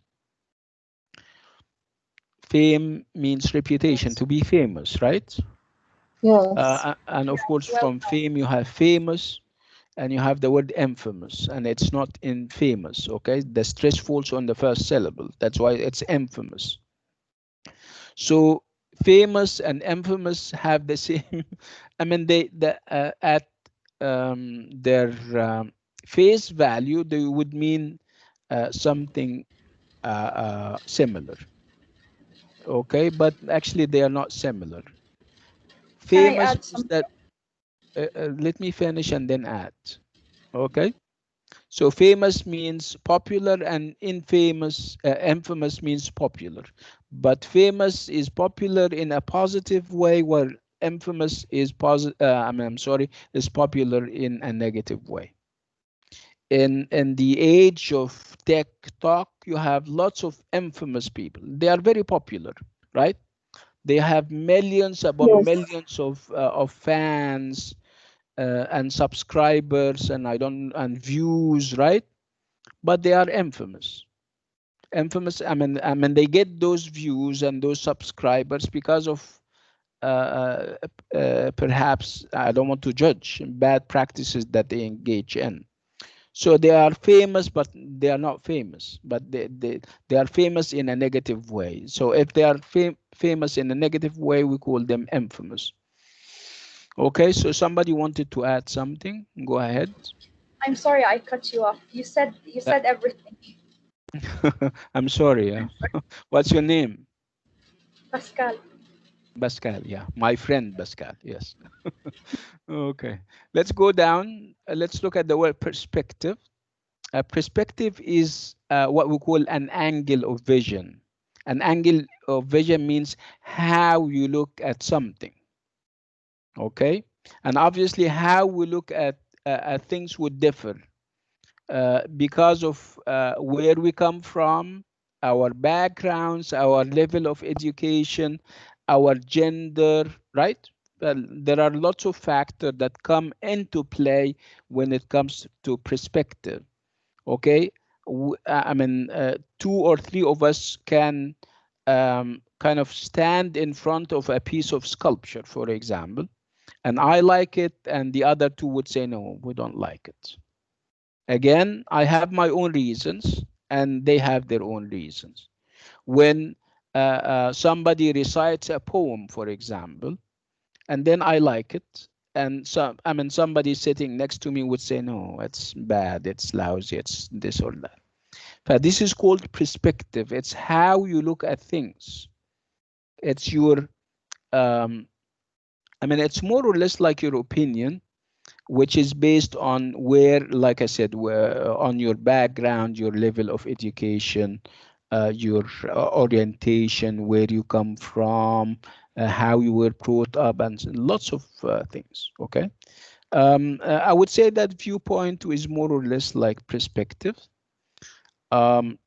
Fame means reputation, to be famous, right? Yes. And of course, Well, from fame you have famous, and you have the word infamous, and it's not infamous. Okay, the stress falls on the first syllable. That's why it's infamous. So famous and infamous have the same. I mean, at their face value, they would mean something similar. Okay, but actually they are not similar. can I Famous add means something? that let me finish and then add. Okay, so famous means popular, and infamous means popular, but famous is popular in a positive way, while infamous is I'm sorry, is popular in a negative way. In the age of TikTok, you have lots of infamous people. They are very popular, right? They have millions upon Yes. millions of fans and subscribers, and and views, right? But they are infamous. Infamous. I mean, they get those views and those subscribers because of perhaps, I don't want to judge, bad practices that they engage in. So they are famous, but they are not famous. But they are famous in a negative way. So if they are famous in a negative way, we call them infamous. Okay, so somebody wanted to add something. Go ahead. I'm sorry I cut you off. You Uh, said everything. I'm sorry. What's your name? Pascal. Pascal. Yeah, my friend Pascal. Yes. Okay. Let's go down. Let's look at the word perspective. Perspective is what we call an angle of vision. An angle of vision means how you look at something. Okay. And obviously, how we look at things would differ because of where we come from, our backgrounds, our level of education, our gender, right? Well, there are lots of factors that come into play when it comes to perspective. Okay, I mean, two or three of us can kind of stand in front of a piece of sculpture, for example, and I like it, and the other two would say, no, we don't like it. Again, I have my own reasons, and they have their own reasons. When somebody recites a poem, for example, and then I like it, and somebody sitting next to me would say, no, it's bad, it's lousy, it's this or that. But this is called perspective. It's how you look at things. It's your, it's more or less like your opinion, which is based on where, like I said, where, on your background, your level of education, your orientation, where you come from, how you were brought up, and lots of things. Okay. I would say that viewpoint is more or less like perspective. Um,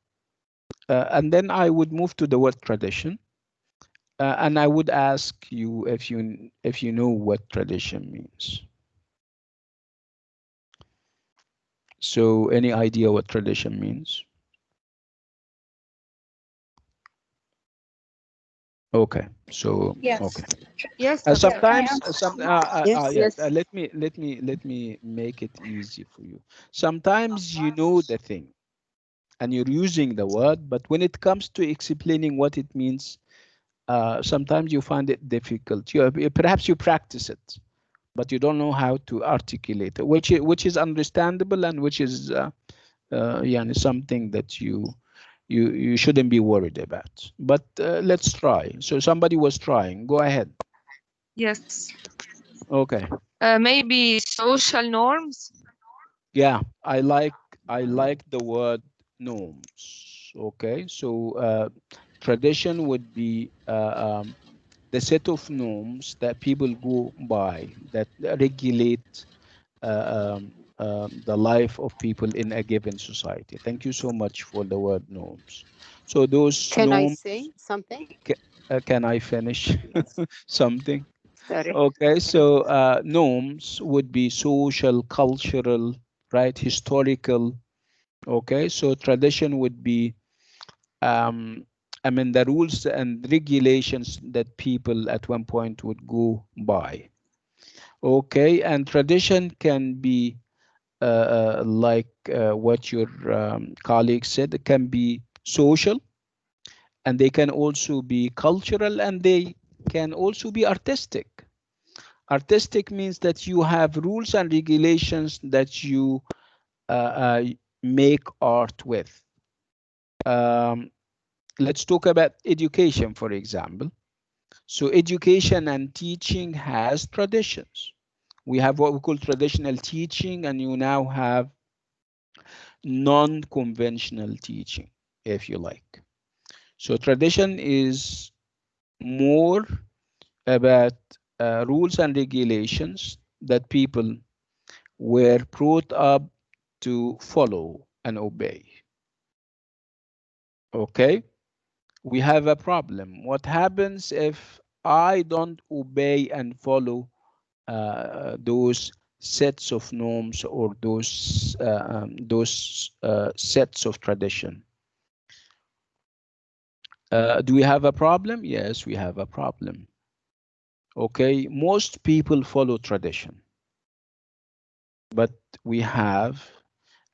and then I would move to the word tradition. And I would ask you if you know what tradition means. So any idea what tradition means? Okay, so Yes. okay. Yes, Sometimes Yeah. yes, yeah. yes. Let me make it easy for you. Sometimes you know the thing and you're using the word, but when it comes to explaining what it means, sometimes you find it difficult. Perhaps you practice it, but you don't know how to articulate it, which is understandable, and which is yeah, something that you shouldn't be worried about. But let's try. So somebody was trying. Go ahead. Yes. Okay. Maybe social norms. Yeah, I like the word norms. Okay, so tradition would be the set of norms that people go by that regulate the life of people in a given society. Thank you so much for the word norms. So those Can I norms, say something? can I finish something? Sorry. Okay, so norms would be social, cultural, right, historical. Okay, so tradition would be, um, I mean, the rules and regulations that people at one point would go by. Okay, and tradition can be like what your colleague said, it can be social, and they can also be cultural, and they can also be artistic. Artistic means that you have rules and regulations that you make art with. Um, let's talk about education, for example. So education and teaching has traditions. We have what we call traditional teaching, and you now have non-conventional teaching, if you like. So tradition is more about rules and regulations that people were brought up to follow and obey. Okay, we have a problem. What happens if I don't obey and follow those sets of norms, or those sets of tradition? Do we have a problem? Yes, we have a problem. Okay, most people follow tradition, but we have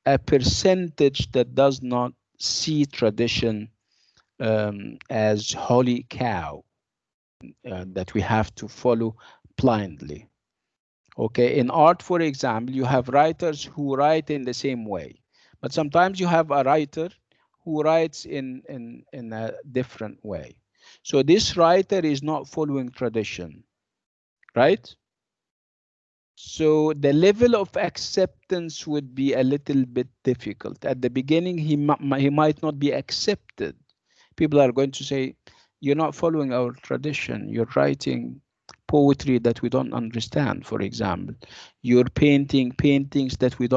a percentage that does not see tradition as holy cow that we have to follow blindly. Okay, in art, for example, you have writers who write in the same way, but sometimes you have a writer who writes in a different way. So this writer is not following tradition, right? So the level of acceptance would be a little bit difficult. At the beginning, he might not be accepted. People are going to say, you're not following our tradition. You're writing poetry that we don't understand, for example. You're painting paintings that we're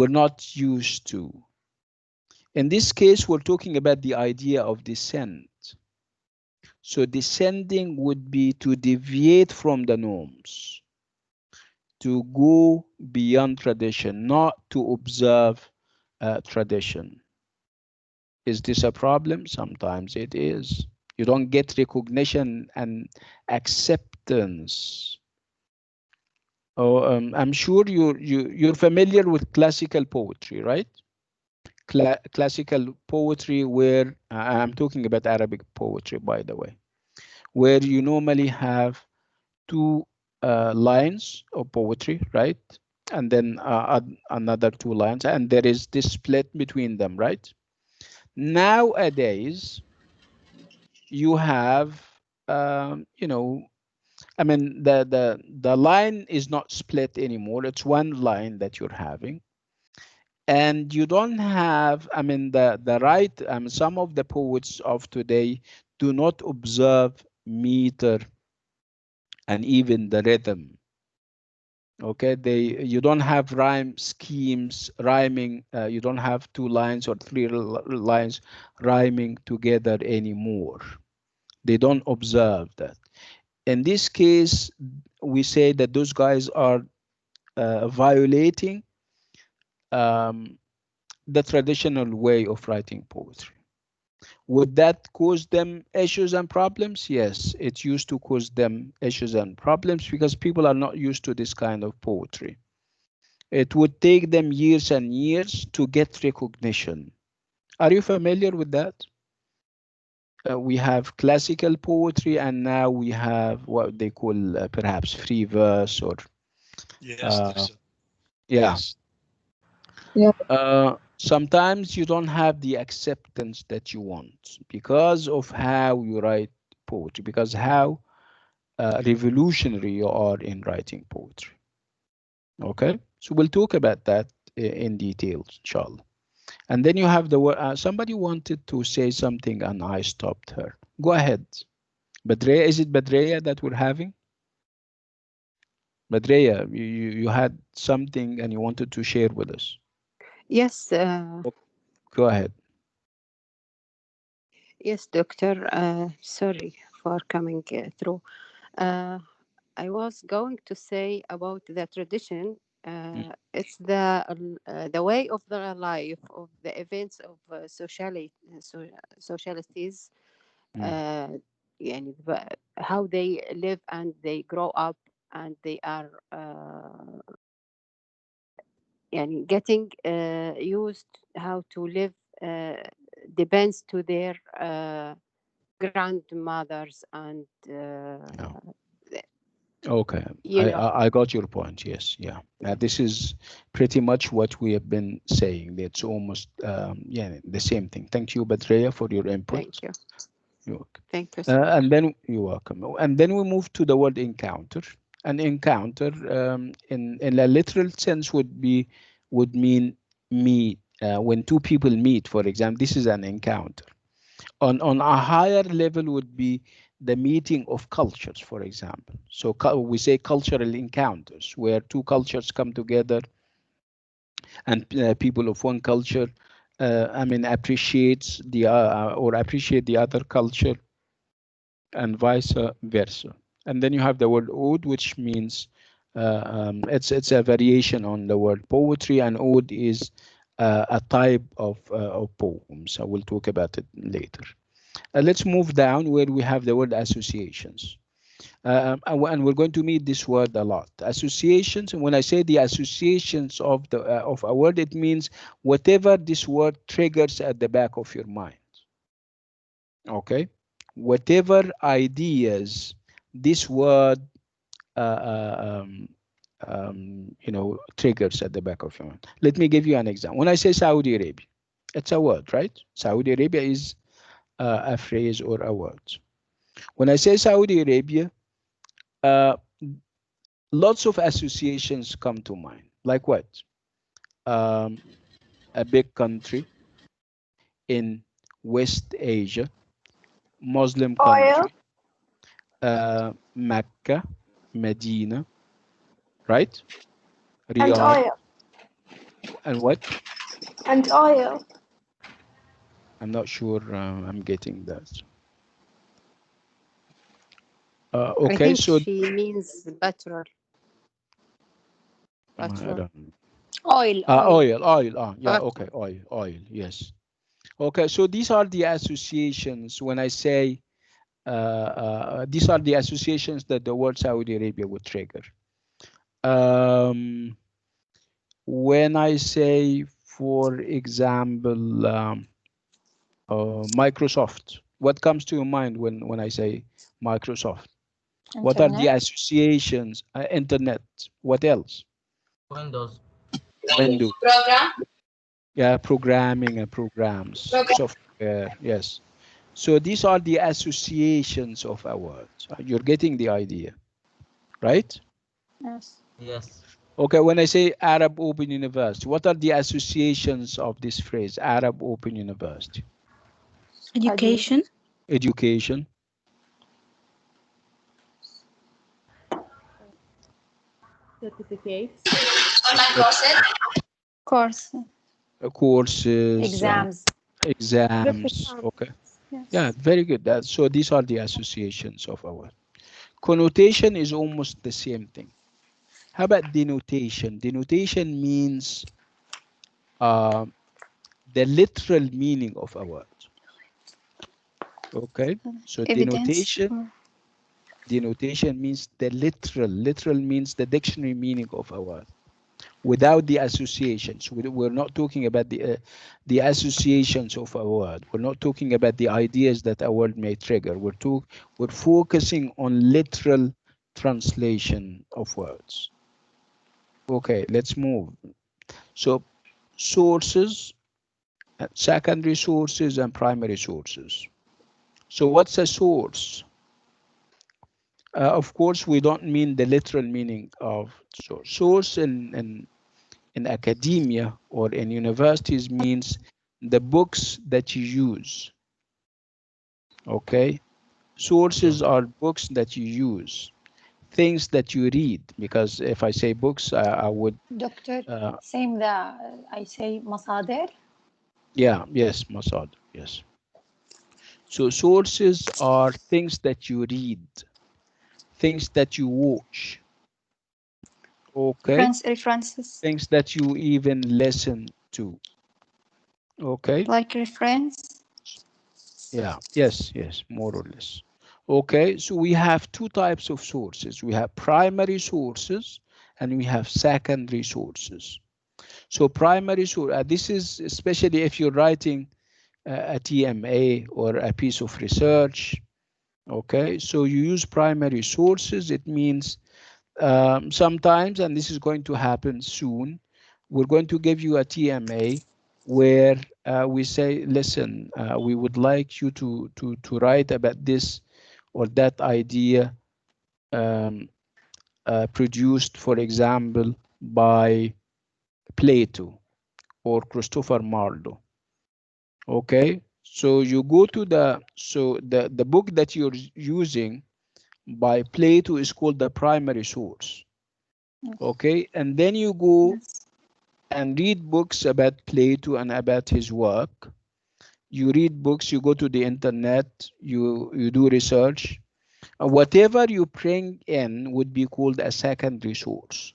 not used to. In this case, we're talking about the idea of descent. So descending would be to deviate from the norms, to go beyond tradition, not to observe tradition. Is this a problem? Sometimes it is. You don't get recognition and acceptance. Oh, I'm sure you're familiar with classical poetry, right? Classical poetry, where I'm talking about Arabic poetry, by the way, where you normally have two lines of poetry, right? And then another two lines, and there is this split between them, right? Nowadays, you have, you know, I mean, the line is not split anymore. It's one line that you're having. And you don't have, I mean, the right, some of the poets of today do not observe meter and even the rhythm. Okay, you don't have rhyme schemes rhyming. You don't have two lines or three lines rhyming together anymore. They don't observe that. In this case, we say that those guys are violating the traditional way of writing poetry. Would that cause them issues and problems? Yes, it used to cause them issues and problems because people are not used to this kind of poetry. It would take them years and years to get recognition. Are you familiar with that? We have classical poetry, and now we have what they call perhaps free verse or Yes, yeah. yes. Sometimes you don't have the acceptance that you want because of how you write poetry, because how revolutionary you are in writing poetry. Okay, so we'll talk about that in detail, inshallah. And then you have the somebody wanted to say something and I stopped her. Go ahead. Badreya, is it Badreya that we're having? Badreya, you had something and you wanted to share with us. Yes. Go ahead. Yes, doctor. Sorry for coming through. I was going to say about the tradition. It's the way of the life of the events of socialities. يعني how they live and they grow up and they are يعني getting used how to live depends to their grandmothers and okay, I got your point. Yes, yeah. This is pretty much what we have been saying. It's almost yeah, the same thing. Thank you, Badreya, for your input. Thank you. You're welcome. Thank you. And then you're welcome. And then we move to the word encounter. An encounter, in a literal sense, would mean meet. When two people meet, for example, this is an encounter. On a higher level would be the meeting of cultures, for example. So we say cultural encounters, where two cultures come together and people of one culture, I mean, appreciates the or appreciate the other culture and vice versa. And then you have the word ode, which means it's a variation on the word poetry, and ode is a type of poems. I will talk about it later. Let's move down where we have the word associations. And we're going to meet this word a lot. Associations, and when I say the associations of a word, it means whatever this word triggers at the back of your mind. Okay, whatever ideas this word triggers at the back of your mind. Let me give you an example. When I say Saudi Arabia, it's a word, right? Saudi Arabia is a phrase or a word. When I say Saudi Arabia, lots of associations come to mind. Like what? A big country in West Asia, Muslim country, Mecca, Medina, right? And Riyadh. oil. And what? And oil. I'm not sure I'm getting that. I Okay, think so she means petrol. Oil. Yeah, okay, oil. Yes. Okay, so these are the associations. When I say these are the associations that the word Saudi Arabia would trigger. When I say, for example, Microsoft, what comes to your mind when I say Microsoft? Internet. What are the associations? Internet. What else? Windows. Windows. Yeah, programming and programs, software. Yes. So these are the associations of a word. You're getting the idea. right? Yes. Yes. Okay, when I say Arab Open University, what are the associations of this phrase, Arab Open University? Education. Education, Certificates. Online courses. Course. courses, Exams. exams. Okay, Yes. yeah, very good. So these are the associations of our connotation is almost the same thing. How about denotation? Denotation means the literal meaning of a word. Okay, so Evidence. denotation means the literal means the dictionary meaning of a word without the associations. We're not talking about the associations of a word. We're not talking about the ideas that a word may trigger. We're focusing on literal translation of words. Okay, let's move. So sources, secondary sources and primary sources. So what's a source? Of course, we don't mean the literal meaning of source. Source in academia or in universities means the books that you use. Okay, sources are books that you use, things that you read. Because if I say books, I would. Doctor, Uh, same I say مصادر. yeah, yes, Masad, yes. So sources are things that you read, things that you watch. Okay, References. things that you even listen to. Okay. Like reference. Yeah, yes, more or less. Okay, so we have two types of sources. We have primary sources and we have secondary sources. So primary source, this is especially if you're writing a TMA or a piece of research. Okay, so you use primary sources. It means sometimes, and this is going to happen soon, we're going to give you a TMA where we say, listen, we would like you to write about this or that idea produced, for example, by Plato or Christopher Marlowe. Okay, so you go to the book that you're using by Plato is called the primary source. Okay, and then you go and read books about Plato and about his work. You read books, you go to the internet, you do research. Whatever you bring in would be called a secondary source.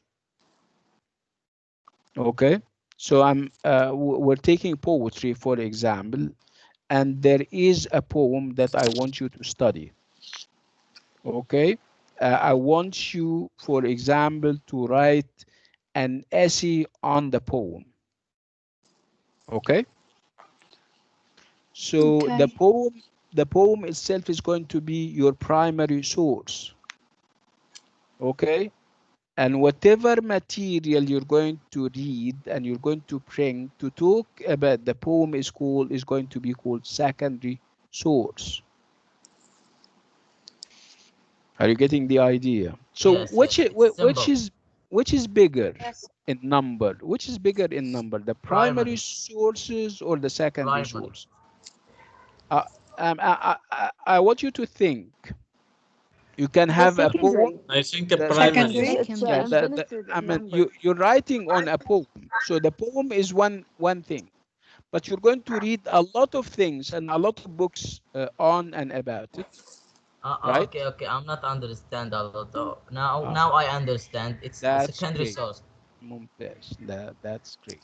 Okay, so we're taking poetry, for example, and there is a poem that I want you to study. Okay, I want you, for example, to write an essay on the poem. Okay, so the poem itself is going to be your primary source. Okay, and whatever material you're going to read and you're going to bring to talk about the poem is going to be called secondary source. Are you getting the idea? So Yes, yes, it's simple. which is bigger Yes. in number? Which is bigger in number, the primary Primary. sources or the secondary Primary. source? I want you to think. You can The have a poem. secondary. I think a The primary. Because it's yeah, administered I in mean, numbers. you're writing on a poem. So the poem is one thing, but you're going to read a lot of things and a lot of books on and about it, right? Okay, okay. I'm not understand a lot. Now, Uh, now I understand. It's a that's secondary great. source. Mumtaz. That's great.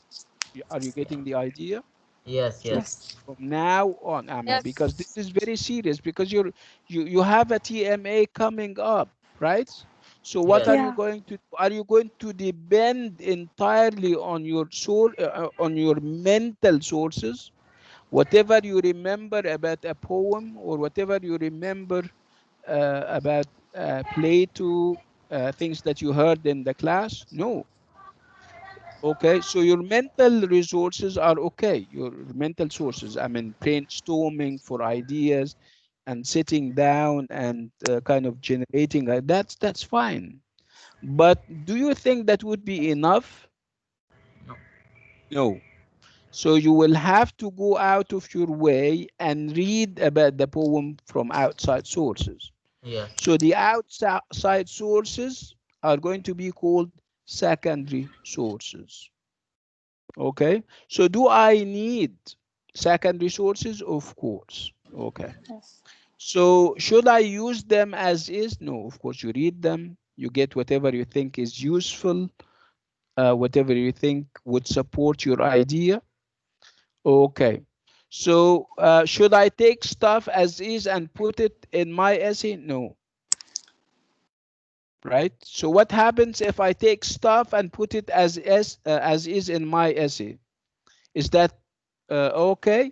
Are you getting the idea? Yes, So yes, from now on, because this Yes. is very serious, because you have a TMA coming up, right? So what are yes. you going to do? Are you going to depend entirely on your on your mental sources? Whatever you remember about a poem or whatever you remember about Plato, things that you heard in the class? No. Okay, so your mental resources are okay. Your mental sources, I mean, brainstorming for ideas and sitting down and kind of generating, that's fine. But do you think that would be enough? No. No. So you will have to go out of your way and read about the poem from outside sources. Yes. So the outside sources are going to be called secondary sources. Okay. So do I need secondary sources? Of course. Okay. Yes. So should I use them as is? No, of course you read them. You get whatever you think is useful, whatever you think would support your idea. Okay. So should I take stuff as is and put it in my essay? No. Right? So what happens if I take stuff and put it as is in my essay? Is that okay?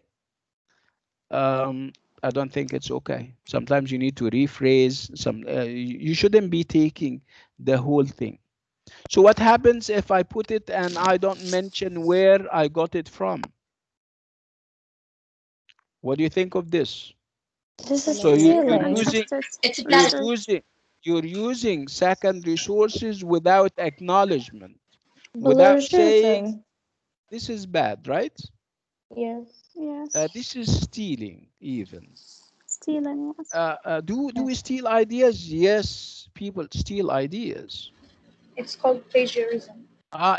I don't think it's okay. Sometimes you need to rephrase some. You shouldn't be taking the whole thing. So what happens if I put it and I don't mention where I got it from? What do you think of this? This is So you're stealing. using It's you're plagiarism. using you're using secondary sources without acknowledgement, without saying Plagiarism. this is bad, right? Yes. Yes. This is stealing even. Stealing. Yes. Do we steal ideas? Yes, people steal ideas. It's called plagiarism.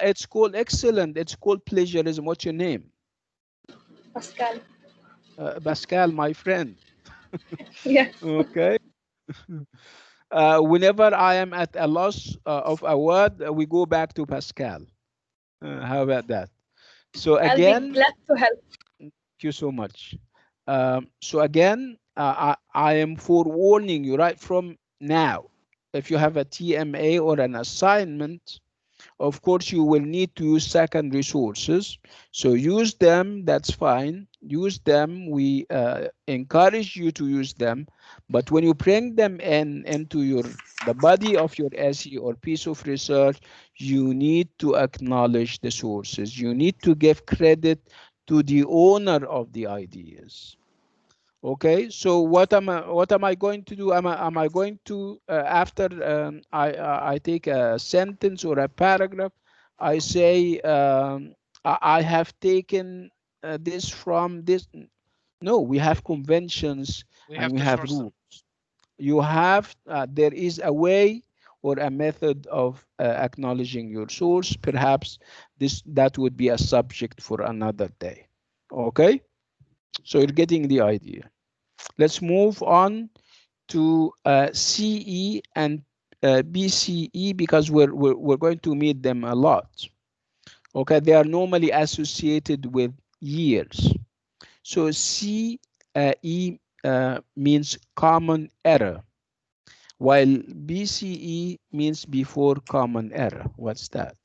It's called excellent. It's called plagiarism. What's your name? Pascal. Pascal, my friend. Yeah. Okay. Whenever I am at a loss of a word, we go back to Pascal. How about that? So I'll be again, glad to help. thank you so much. So again, I am forewarning you right from now. If you have a TMA or an assignment, of course, you will need to use secondary sources. So use them, that's fine. Use them, we encourage you to use them. But when you bring them into the body of your essay or piece of research, you need to acknowledge the sources. You need to give credit to the owner of the ideas. Okay, so what am I going to do? Am I going to after I take a sentence or a paragraph, I say I have taken this from this. No, we have conventions We and have we to have source them. rules. You have there is a way or a method of acknowledging your source. Perhaps that would be a subject for another day. Okay, so you're getting the idea. Let's move on to CE and BCE because we're going to meet them a lot. Okay, they are normally associated with years. So CE means common era, while BCE means before common era. What's that?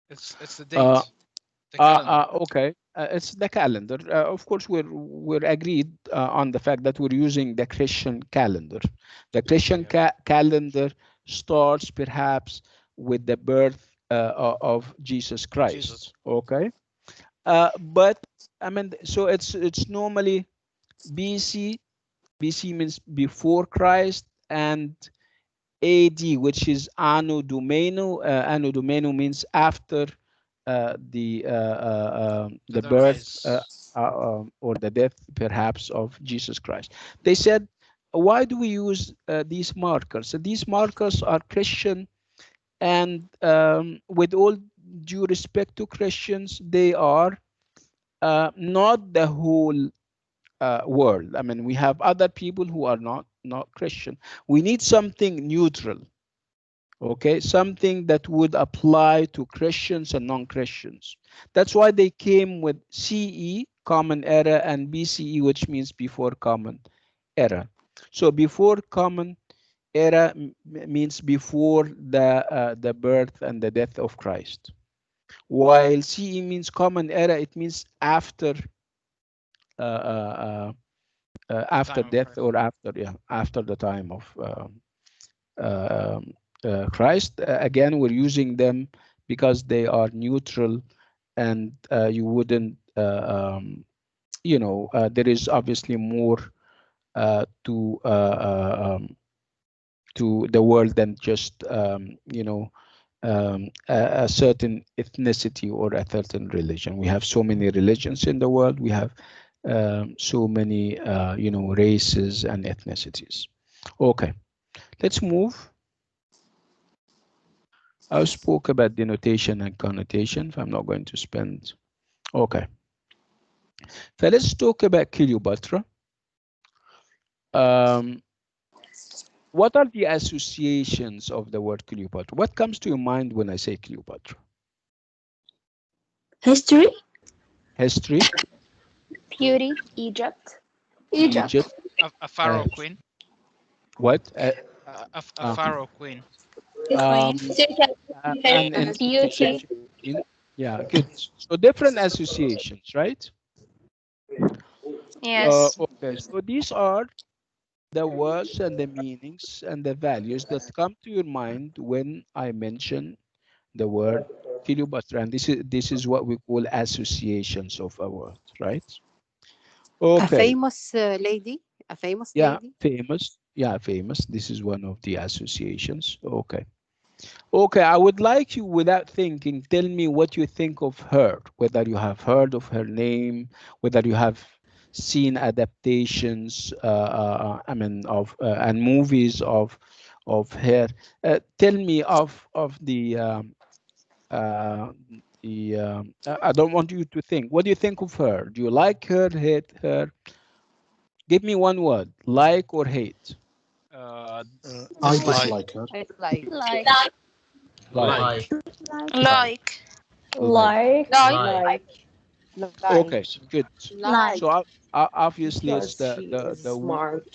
It's the Uh, date, the calendar. Okay, it's the calendar. Of course, we're agreed on the fact that we're using the Christian calendar. The Christian Yeah. calendar starts perhaps with the birth of Jesus Jesus. Christ. Okay, but I mean, so it's normally BC. BC means before Christ, and AD, which is Anno Domini. Anno Domini means after the The birth rise. or the death, perhaps, of Jesus Christ. They said, why do we use these markers? So these markers are Christian, and with all due respect to Christians, they are not the whole world. I mean, we have other people who are not Christian. We need something neutral. Okay, something that would apply to Christians and non-Christians. That's why they came with CE, common era, and BCE, which means before common era. So before common era means before the birth and the death of Christ, while CE means common era, it means after The time of death, Christ. or after the time of Christ. Again, we're using them because they are neutral, and you wouldn't, there is obviously more to to the world than just you know, a certain ethnicity or a certain religion. We have so many religions in the world. We have so many you know, races and ethnicities. Okay, let's move. I spoke about denotation and connotation, if I'm not going to spend. Okay, so let's talk about Cleopatra. What are the associations of the word Cleopatra? What comes to your mind when I say Cleopatra? History. History. Beauty. Egypt. Egypt. A pharaoh queen. What? A pharaoh queen. And Beauty. Yeah, good. So different associations, right? Yes. Okay, so these are the words and the meanings and the values that come to your mind when I mention the word Cleopatra, and this is what we call associations of a word, right? A Okay. famous lady. A famous Yeah, lady. famous. Yeah, famous. This is one of the associations. Okay. Okay, I would like you, without thinking, tell me what you think of her, whether you have heard of her name, whether you have seen adaptations, I mean, of and movies of her. Tell me of I don't want you to think. What do you think of her? Do you like her, hate her? Give me one word: like or hate. I Dislike. dislike her. Like. Like. Like. Like. Like. Like. Okay, good. Like. So obviously, it's Because she is smart.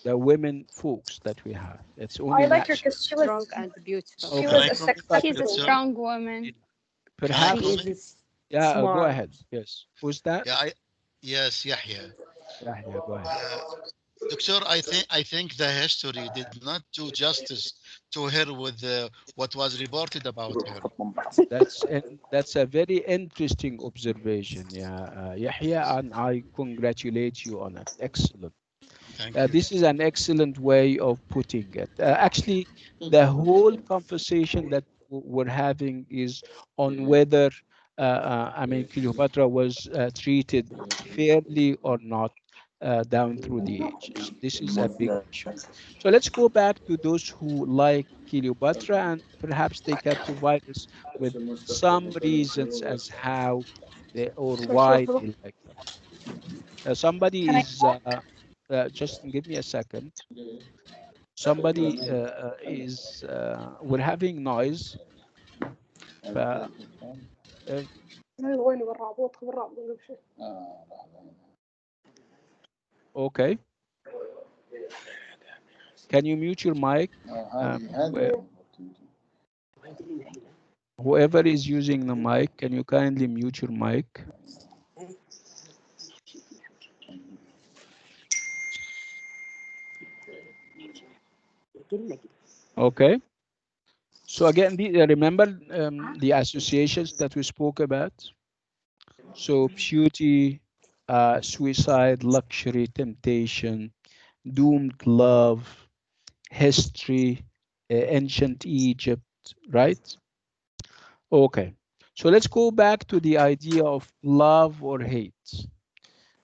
the women folks that we have. It's only I like her natural. because she Strong was and beautiful. she Okay. was Can I a comment? She's a successful. Sir? strong woman. Can I She comment? Perhaps. is Yeah. Go smart. ahead. Yes. Who's that? Yeah, yes, Yahya. Yeah. Yeah. Go ahead. Doctor, I think the history did not do justice to her with what was reported about her. That's a very interesting observation. Yeah, Yahya, and I congratulate you on it. Excellent. Thank you. This is an excellent way of putting it. Actually, the whole conversation that we're having is on whether, I mean, Cleopatra was treated fairly or not down through the ages. This is a big issue. So let's go back to those who like Cleopatra, and perhaps they can provide us with some reasons as how they or why they like her. Somebody Can I is talk? just give me a second. Somebody is we're having noise. ف uh, okay, can you mute your mic? Whoever is using the mic, can you kindly mute your mic? Okay. So again, remember the associations that we spoke about. So beauty, suicide, luxury, temptation, doomed love, history, ancient Egypt, right? Okay. So let's go back to the idea of love or hate.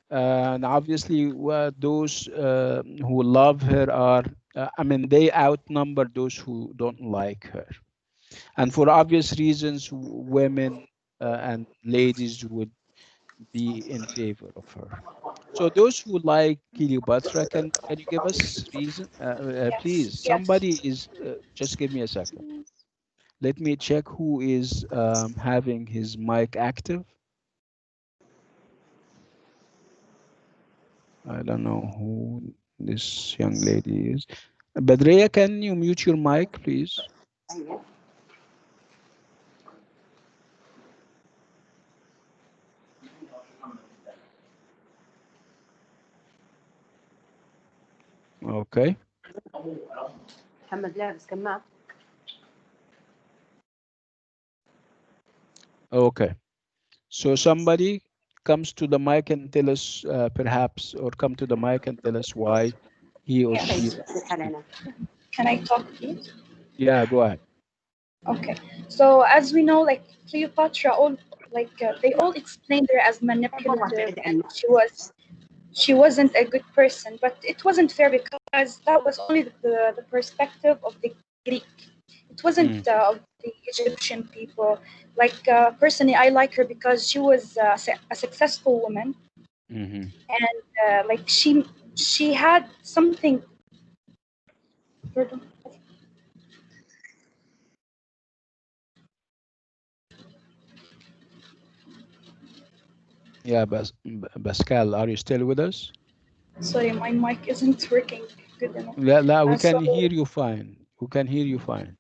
And obviously, those who love her are, I mean, they outnumber those who don't like her. And for obvious reasons, women and ladies would be in favor of her. So those who like Cleopatra, can you give us reason? Please, Yes. somebody is, just give me a second. Let me check who is having his mic active. I don't know who this young lady is. Badreya, can you mute your mic, please? Okay. Okay. So somebody comes to the mic and tell us, perhaps, or come to the mic and tell us why he or she. Can I talk, please? Yeah, go ahead. Okay. So as we know, like Cleopatra, all they all explained her as manipulative, and she wasn't a good person. But it wasn't fair because that was only the perspective of the Greek. It wasn't of the Egyptian people. Like personally, I like her because she was a successful woman, and like she had something. Yeah, Pascal, are you still with us? Sorry, my mic isn't working good enough. We can hear you fine. We can hear you fine.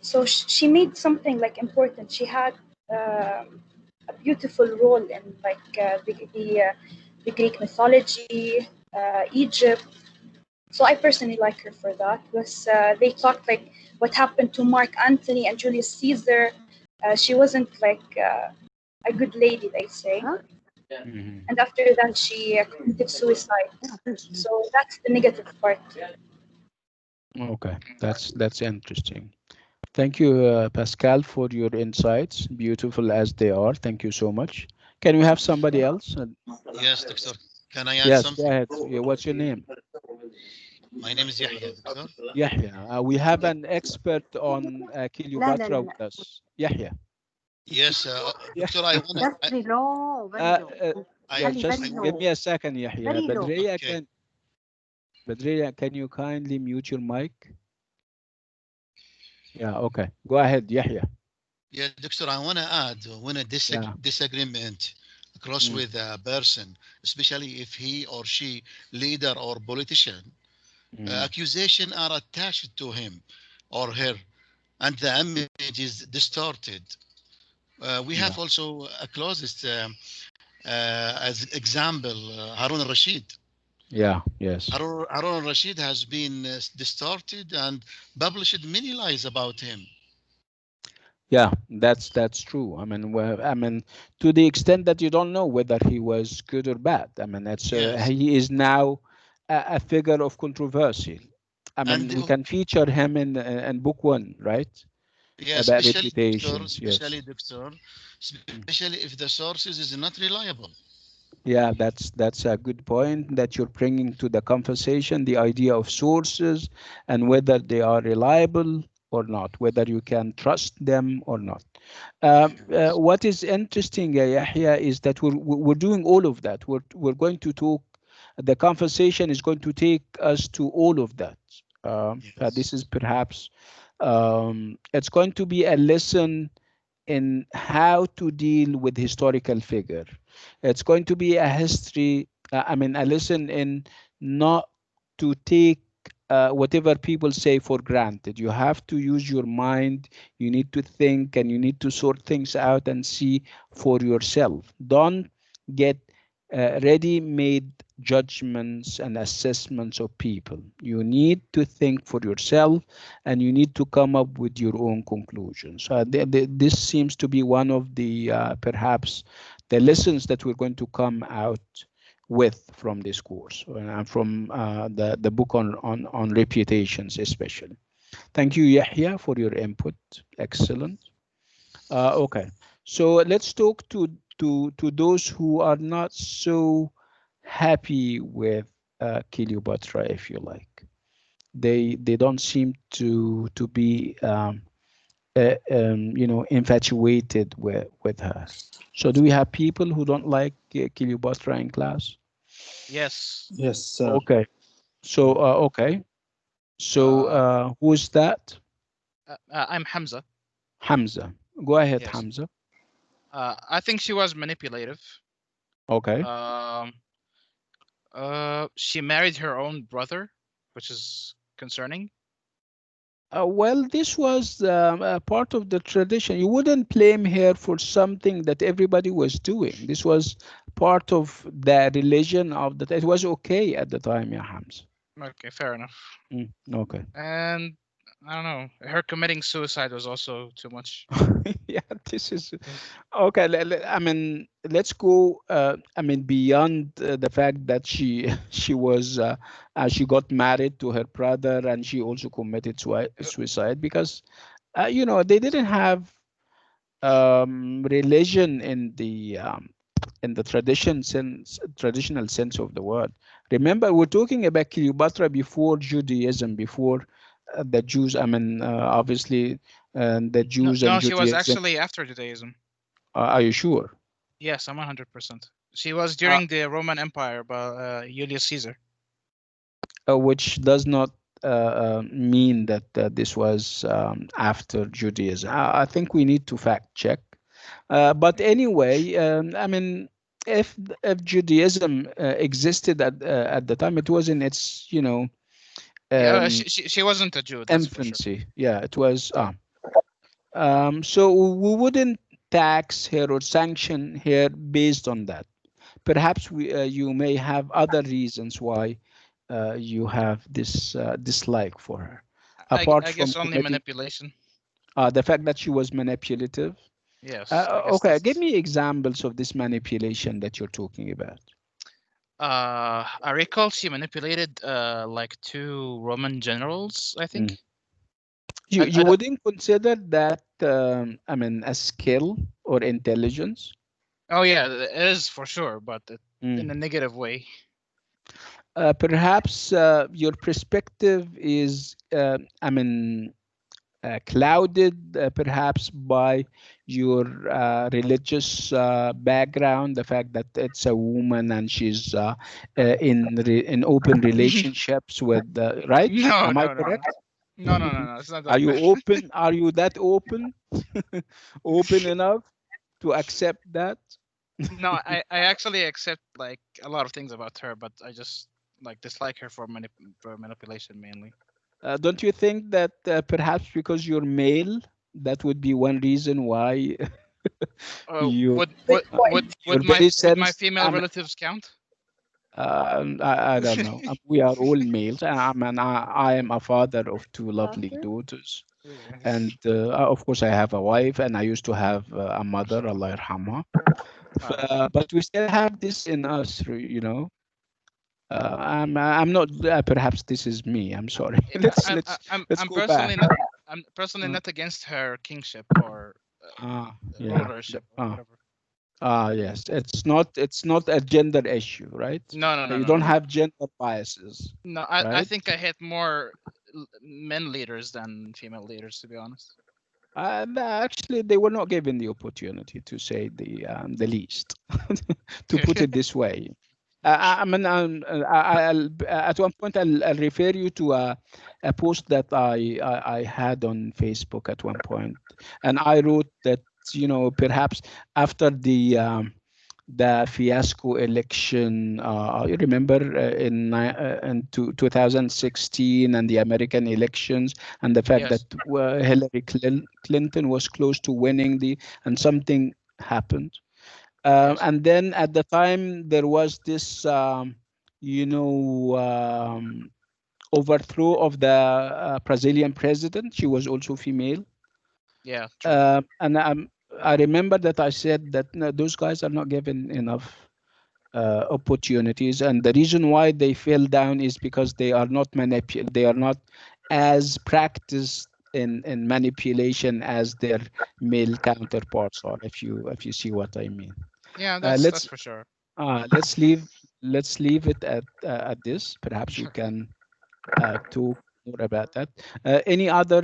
So she made something like important. She had a beautiful role in like the Greek mythology, Egypt. So I personally like her for that. Because they talked like what happened to Mark Antony and Julius Caesar. She wasn't like a good lady, they say. And after that, she committed suicide. So that's the negative part. Okay, that's interesting. Thank you, Pascal, for your insights, beautiful as they are. Thank you so much. Can we have somebody else? Yes, Doctor. Can I add Yes, go something? ahead. Yeah, what's your name? My name is Yahya, Doctor. Yahya. We have an expert on Cleopatra with us. Yahya. Yes, Doctor. I wanna. very low, very low. Just give me a second, Yahya. Very low. Badriya, can you kindly mute your mic? Yeah, okay. Go ahead, Yahya. Yeah, Doctor, I want to add when a disagreement across with a person, especially if he or she leader or politician, accusation are attached to him or her, and the image is distorted. We have also a closest as example, Harun al-Rashid. Yeah, yes. Harun al-Rashid has been distorted and published many lies about him. Yeah, that's true. I mean, to the extent that you don't know whether he was good or bad. I mean, that's he is now a figure of controversy. I mean, we can feature him in book 1, right? Yeah, About especially reputations. doctor, especially if the sources is not reliable. Yeah, that's a good point that you're bringing to the conversation, the idea of sources and whether they are reliable or not, whether you can trust them or not. What is interesting, Yahya, is that we're doing all of that. We're going to talk. The conversation is going to take us to all of that. This is perhaps it's going to be a lesson in how to deal with historical figure. It's going to be a history, a lesson in not to take whatever people say for granted. You have to use your mind. You need to think and you need to sort things out and see for yourself. Don't get ready-made judgments and assessments of people. You need to think for yourself and you need to come up with your own conclusions. This seems to be one of the perhaps the lessons that we're going to come out with from this course and from the book on reputations especially. Thank you, Yahya, for your input. Excellent. Okay, so let's talk to those who are not so happy with Cleopatra, if you like. They don't seem to be infatuated with her. So do we have people who don't like Cleopatra in class? Yes. Yes, sir. Okay. So okay. So who's that? I'm Hamza. Hamza. Go ahead, Yes. Hamza. I think she was manipulative. Okay. She married her own brother, which is concerning. Well, this was a part of the tradition. You wouldn't blame her for something that everybody was doing. This was part of the religion of that. It was okay at the time, yeah, Hamza. Okay, fair enough. Okay. And I don't know. Her committing suicide was also too much. Yeah, this is okay. I mean, let's go. I mean, beyond the fact that she she got married to her brother and she also committed suicide because they didn't have religion in the traditional sense of the word. Remember, we're talking about Cleopatra before Judaism, before the Jews. I mean, obviously, the No, Jews and no, she was Judaism. actually after Judaism. Are you sure? Yes, I'm 100%. She was Uh, during the Roman Empire by Julius Caesar. which does not mean that this was after Judaism. I think we need to fact check. But anyway, I mean, if Judaism existed at the time, it was in its Yeah, um, she wasn't a Jew, that's for sure. infancy. Yeah, it was. So we wouldn't tax her or sanction her based on that. Perhaps you may have other reasons why you have this dislike for her, apart I from guess only committing manipulation. the fact that she was manipulative. Yes, I guess Okay, give that's. me examples of this manipulation that you're talking about. I recall she manipulated like two Roman generals, I think. You wouldn't consider that I mean a skill or intelligence? Oh yeah, it is for sure, but in a negative way. Perhaps your perspective is I mean clouded perhaps by your religious background, the fact that it's a woman and she's in open relationships with right? No, Am I no, no, no. correct? No. It's not Are that you bad. open? Are you that open? Open enough to accept that? No, I actually accept like a lot of things about her, but I just like dislike her for manipulation mainly. Don't you think that perhaps because you're male, that would be one reason why you you're very would my sensitive? female relatives count? I don't know. We are all males. I am a father of two lovely Daughter? daughters, Yes. and of course I have a wife, and I used to have a mother, Allah yarhamha. But we still have this in us, I'm not. Perhaps this is me. I'm sorry. Let's I'm go back. personally Uh, not against her kingship or yeah. rulership or whatever. Yes. It's not a gender issue, right? You don't No. have gender biases, No, I right? think I hate more men leaders than female leaders, to be honest. Actually, they were not given the opportunity to say the least, to put it this way. I mean, at one point, I'll refer you to a post that I had on Facebook at one point, and I wrote that perhaps after the fiasco election. You remember in 2016 and the American elections, and the fact that Yes. Hillary Clinton was close to winning and something happened. Yes. And then at the time there was this, overthrow of the Brazilian president. She was also female. Yeah. True. And I remember that I said that no, those guys are not given enough opportunities, and the reason why they fell down is because they are not they are not as practiced in manipulation as their male counterparts are. If you see what I mean. Yeah, Uh, that's let's for sure. let's leave it at this. Perhaps we can talk more about that. Any other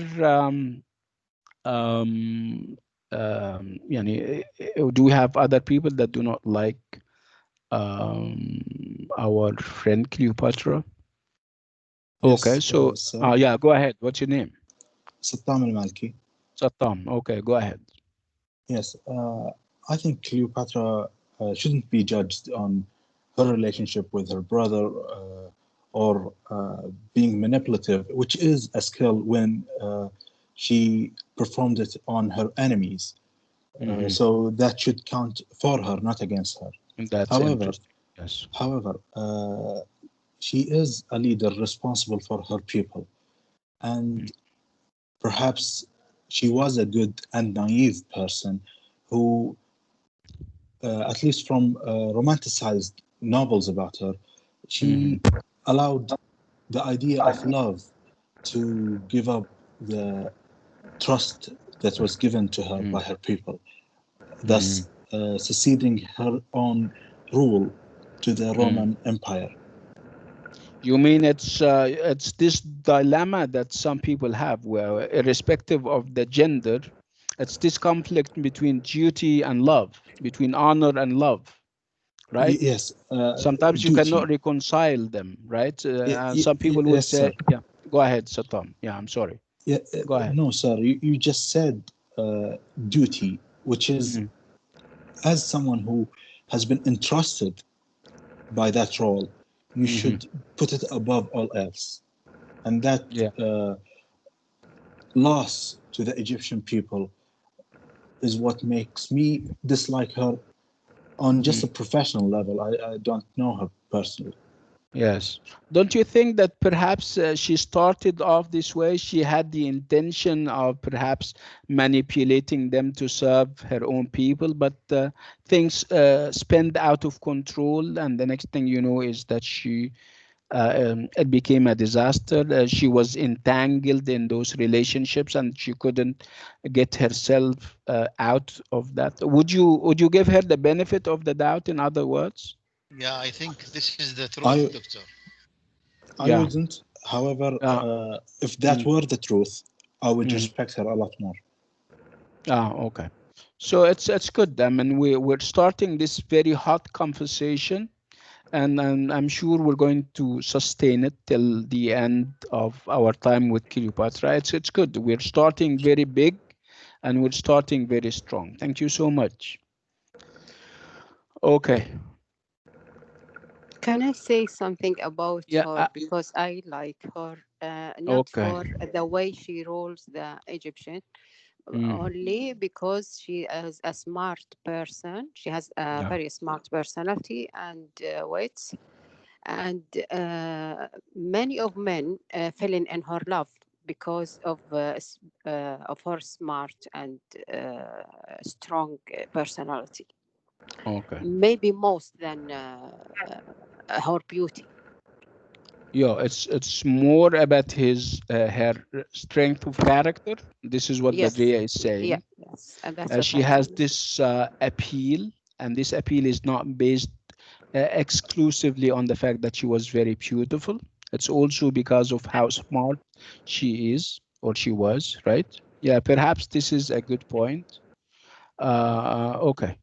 do we have other people that do not like our friend Cleopatra? Okay, Yes, so sir. yeah, go ahead. What's your name? Sattam al-Malki. Sattam. Okay, go ahead. Yes, I think Cleopatra shouldn't be judged on her relationship with her brother or being manipulative, which is a skill when she performed it on her enemies. So that should count for her, not against her. That's However, interesting. Yes. however, she is a leader responsible for her people, and perhaps she was a good and naive person who, at least from romanticized novels about her, she allowed the idea of love to give up the trust that was given to her by her people, thus seceding her own rule to the Roman Empire. You mean it's this dilemma that some people have, where irrespective of the gender, it's this conflict between duty and love, between honor and love, right? Yes. Sometimes you Duty. cannot reconcile them, right? And some people would Yes, say, sir. yeah, go ahead, Satam. Yeah, I'm sorry. Yeah, go ahead. No, sir. You just said duty, which is as someone who has been entrusted by that role, you should put it above all else. And that loss to the Egyptian people is what makes me dislike her on just a professional level. I don't know her personally. Yes. Don't you think that perhaps she started off this way? She had the intention of perhaps manipulating them to serve her own people, but things spun out of control, and the next thing you know is that it became a disaster. She was entangled in those relationships, and she couldn't get herself out of that. Would you give her the benefit of the doubt? In other words? Yeah, I think this is the truth, Doctor. I wouldn't. However, if that were the truth, I would respect her a lot more. Okay. So it's good. I mean, we're starting this very hot conversation, and I'm sure we're going to sustain it till the end of our time with Cleopatra. It's good. We're starting very big, and we're starting very strong. Thank you so much. Okay. Can I say something about her? Because I like her, not for the way she rules the Egyptian, only because she is a smart person. She has a very smart personality and wits, and many of men fell in her love because of her smart and strong personality. Okay. Maybe most than her beauty. Yeah, it's more about her strength of character. This is what Badria is saying. Yes, and that's what She I has mean. this appeal, and this appeal is not based exclusively on the fact that she was very beautiful. It's also because of how smart she is, or she was, right? Yeah, perhaps this is a good point. Okay.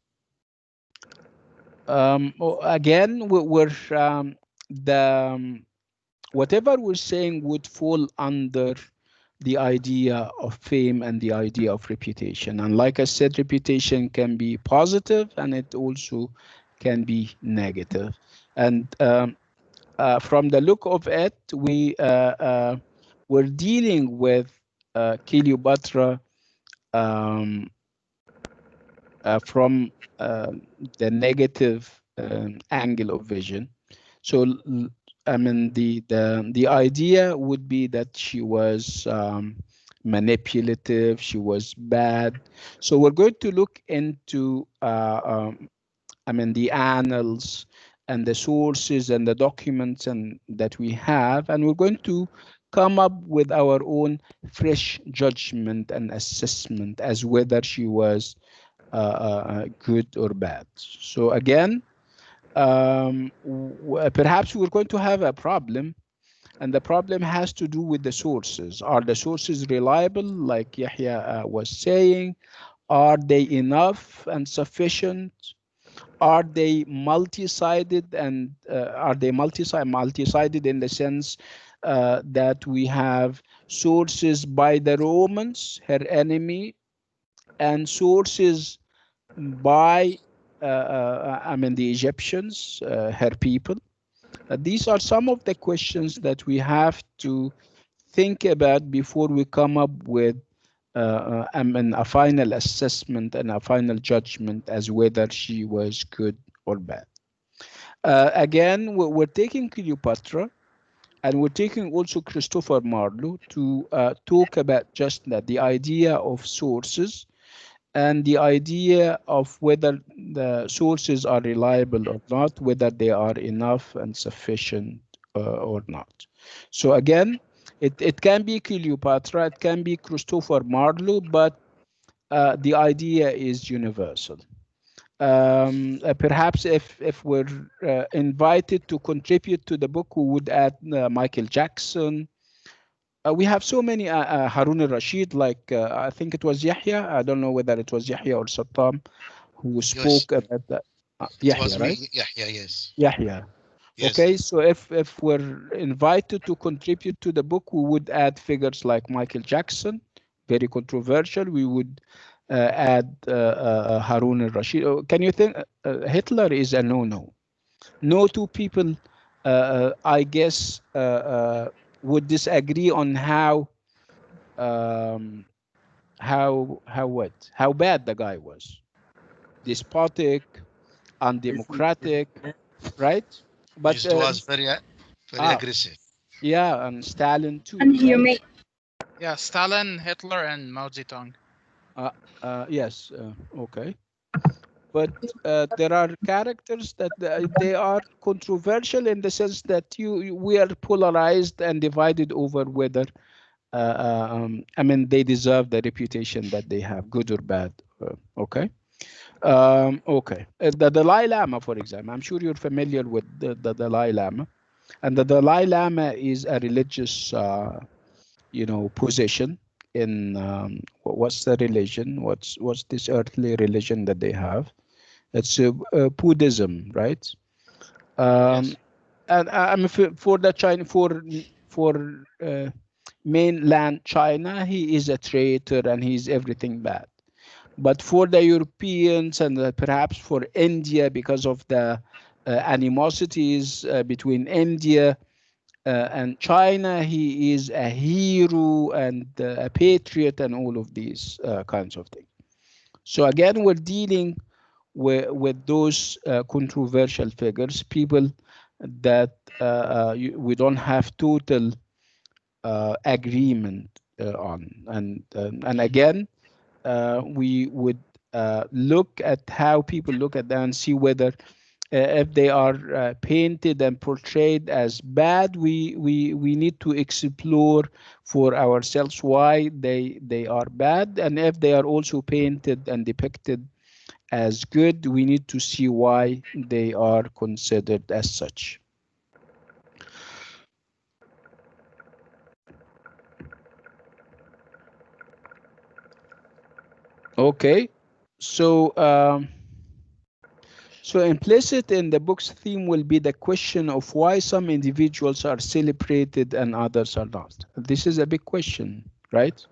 Again, we're whatever we're saying would fall under the idea of fame and the idea of reputation. And like I said, reputation can be positive, and it also can be negative. And from the look of it, we're dealing with Cleopatra from the negative angle of vision. So I mean, the idea would be that she was manipulative, she was bad. So we're going to look into I mean, the annals and the sources and the documents and that we have, and we're going to come up with our own fresh judgment and assessment as whether she was good or bad. So again, perhaps we're going to have a problem, and the problem has to do with the sources. Are the sources reliable, like Yahya was saying? Are they enough and sufficient? Are they multi-sided, and are they multi-sided in the sense that we have sources by the Romans, her enemy, and sources by I mean the Egyptians, her people? These are some of the questions that we have to think about before we come up with I mean, a final assessment and a final judgment as whether she was good or bad. Again, we're taking Cleopatra And we're taking also Christopher Marlowe to talk about just that, the idea of sources and the idea of whether the sources are reliable or not, whether they are enough and sufficient or not. So again, it can be Cleopatra, it can be Christopher Marlowe, but the idea is universal. Perhaps if we're invited to contribute to the book, we would add Michael Jackson. We have so many Harun al-Rashid, like I think it was Yahya. I don't know whether it was Yahya or Sattam who spoke about that. Yahya, right? Yahya, yes. Yahya. Yes. Okay, so if we're invited to contribute to the book, we would add figures like Michael Jackson, very controversial. We would add Harun al-Rashid. Can you think Hitler is a no-no? No two people, I guess, would disagree on how bad the guy was. Despotic, undemocratic, right? But it was very aggressive. Yeah, and Stalin too. Inhumane. Right? Yeah, Stalin, Hitler, and Mao Zedong. Yes. Okay. But there are characters that they are controversial in the sense that we are polarized and divided over whether I mean they deserve the reputation that they have, good or bad. Okay. Okay. The Dalai Lama, for example, I'm sure you're familiar with the Dalai Lama, and the Dalai Lama is a religious, position in what's the religion? What's this earthly religion that they have? It's Buddhism, right? Yes. And I mean, for the China, for mainland China, he is a traitor and he's everything bad. But for the Europeans and perhaps for India, because of the animosities between India and China, he is a hero and a patriot and all of these kinds of things. So again, we're dealing with those controversial figures, people that we don't have total agreement on. And again, we would look at how people look at them and see whether if they are painted and portrayed as bad, we need to explore for ourselves why they are bad, and if they are also painted and depicted as good, we need to see why they are considered as such. Okay, so so implicit in the book's theme will be the question of why some individuals are celebrated and others are not. This is a big question, right?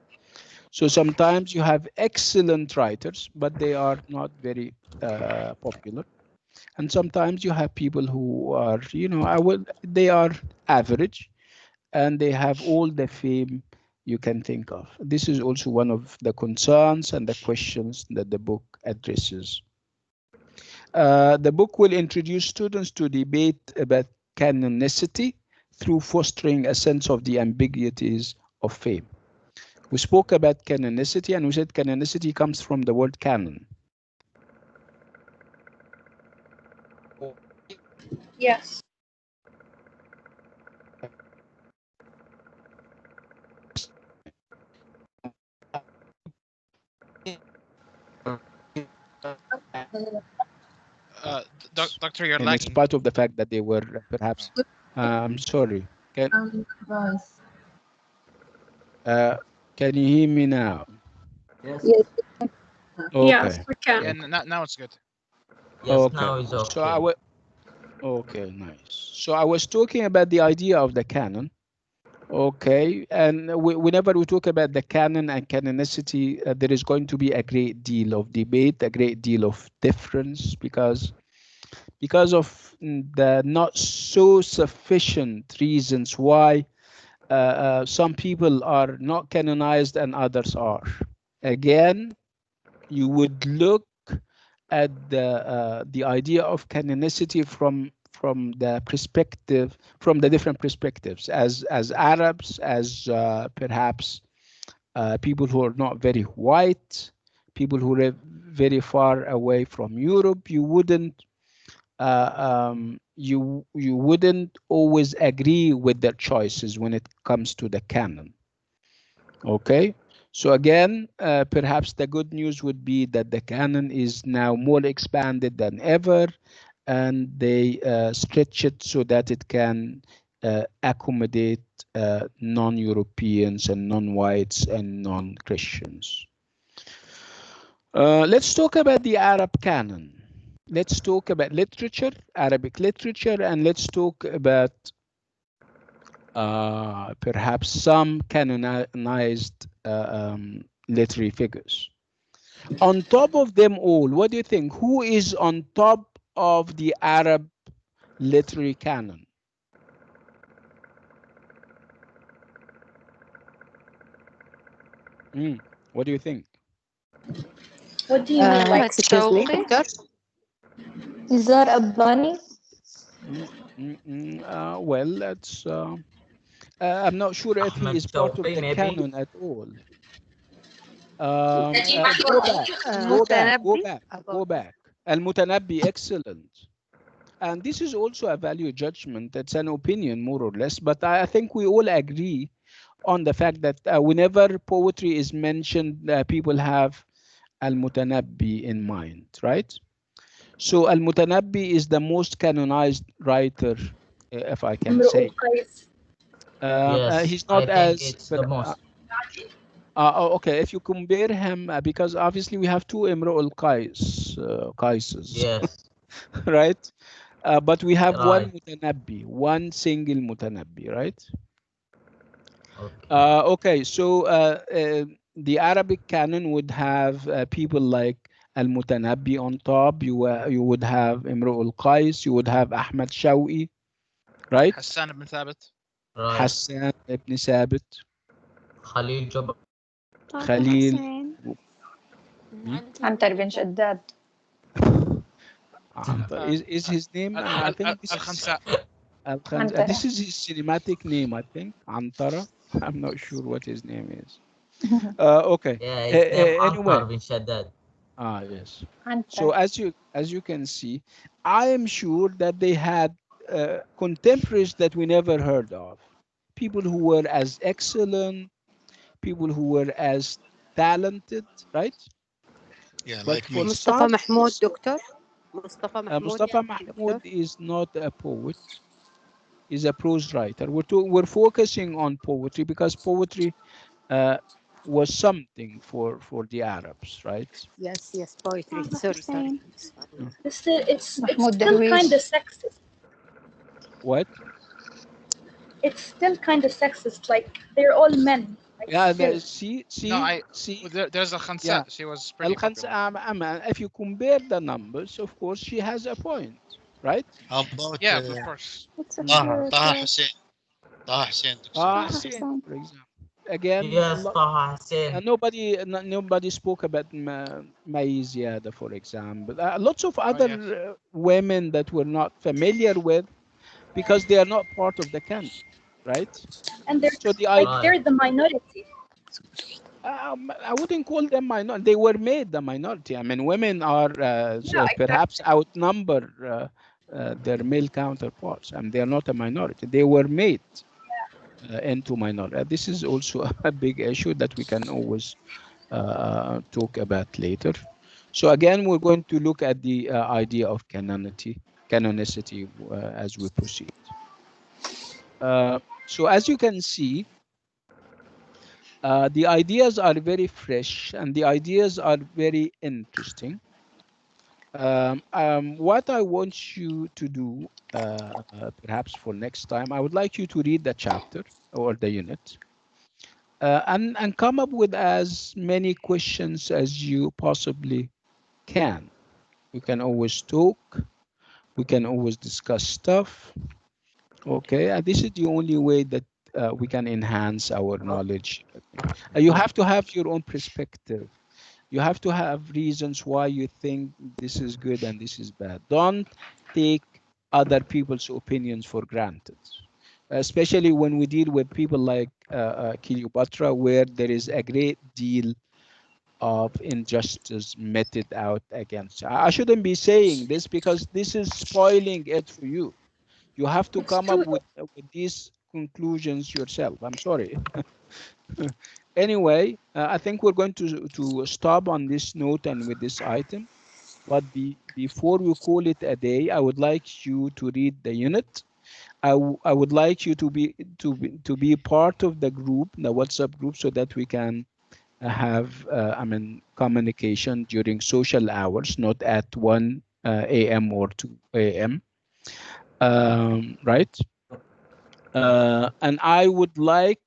So sometimes you have excellent writers, but they are not very popular. And sometimes you have people who are, they are average and they have all the fame you can think of. This is also one of the concerns and the questions that the book addresses. The book will introduce students to debate about canonicity through fostering a sense of the ambiguities of fame. We spoke about canonicity and we said canonicity comes from the word canon. Yes. Doctor, you're in lagging. spite of the fact that they were perhaps, I'm sorry. Can you hear me now? Yes. Yes. Okay. Yes, we can. Yeah, now it's good. Yes, okay. now is okay. So okay, nice. So I was talking about the idea of the canon. Okay, and whenever we talk about the canon and canonicity, there is going to be a great deal of debate, a great deal of difference, because of the not so sufficient reasons why some people are not canonized and others are. Again, you would look at the idea of canonicity from the perspective, from the different perspectives, as Arabs, as perhaps people who are not very white, people who live very far away from Europe. You wouldn't you wouldn't always agree with their choices when it comes to the canon. Okay, so again, perhaps the good news would be that the canon is now more expanded than ever, and they stretch it so that it can accommodate non-Europeans and non-whites and non-Christians. Let's talk about the Arab canon. Let's talk about literature, Arabic literature, and let's talk about perhaps some canonized literary figures. On top of them all, what do you think? Who is on top of the Arab literary canon? What do you think? What do you mean? Like, excuse me, doctor? Is that a bunny? Well, that's. I'm not sure if he is part of the canon at all. Go back. Al-Mutanabbi, excellent. And this is also a value judgment. That's an opinion, more or less. But I think we all agree on the fact that whenever poetry is mentioned, people have Al-Mutanabbi in mind, right? So Al-Mutanabbi is the most canonized writer, if I can say. Yes, He's not I think as it's the most. okay, if you compare him, because obviously we have two Imru al-Qaises, Yes. right? But we have one Right. Mutanabbi, one single Mutanabbi, right? Okay. Okay, so the Arabic canon would have people like Al-Mutanabbi on top. You would have Imru al-Qais. You would have Ahmad Shaw'i, right? Hassan ibn Thabit. Right. Hassan ibn Thabit. Khalil Jabr. Khalil. Antar bin Shaddad. Is his name? I think this is this is his cinematic name. I think Antara. I'm not sure what his name is. Okay. Yeah, his name Anyway. Antar bin Shaddad. Yes. So as you can see, I am sure that they had contemporaries that we never heard of, people who were as excellent, people who were as talented, right? Yeah, but like me. Mustafa Mahmoud, doctor. Mustafa Mahmoud is not a poet. He's a prose writer. We're focusing on poetry because poetry was something for the Arabs, right? Yes, poetry. Sorry. It's still kind of sexist. What? It's still kind of sexist. Like, they're all men. Like, Yeah, still. see. There's a Khansa. Yeah. She was pretty popular. If you compare the numbers, of course, she has a point, right? How about Yeah, of course. Taha Hussein? Taha Hussein, Hussein, for example. Again, yes, Taha Hussein. Nobody spoke about Mai Ziyada, for example. Lots of other women that we're not familiar with because they are not part of the canon, right? And they're so they're the minority. I wouldn't call them minority. They were made the minority. I mean, women are perhaps outnumber their male counterparts. I mean, they are not a minority. They were made into minority. This is also a big issue that we can always talk about later. So again, we're going to look at the idea of canonicity as we proceed. So as you can see, the ideas are very fresh and the ideas are very interesting. What I want you to do, perhaps for next time, I would like you to read the chapter or the unit and come up with as many questions as you possibly can. We can always talk. We can always discuss stuff. Okay, and this is the only way that we can enhance our knowledge. You have to have your own perspective. You have to have reasons why you think this is good and this is bad. Don't take other people's opinions for granted, especially when we deal with people like Cleopatra, where there is a great deal of injustice meted out against her. I shouldn't be saying this because this is spoiling it for you. You have to It's come up true. with these conclusions yourself. I'm sorry. Anyway, I think we're going to stop on this note and with this item. But before we call it a day, I would like you to read the unit. I would like you to be part of the group, the WhatsApp group, so that we can have communication during social hours, not at 1 a.m. or 2 a.m. Right? And I would like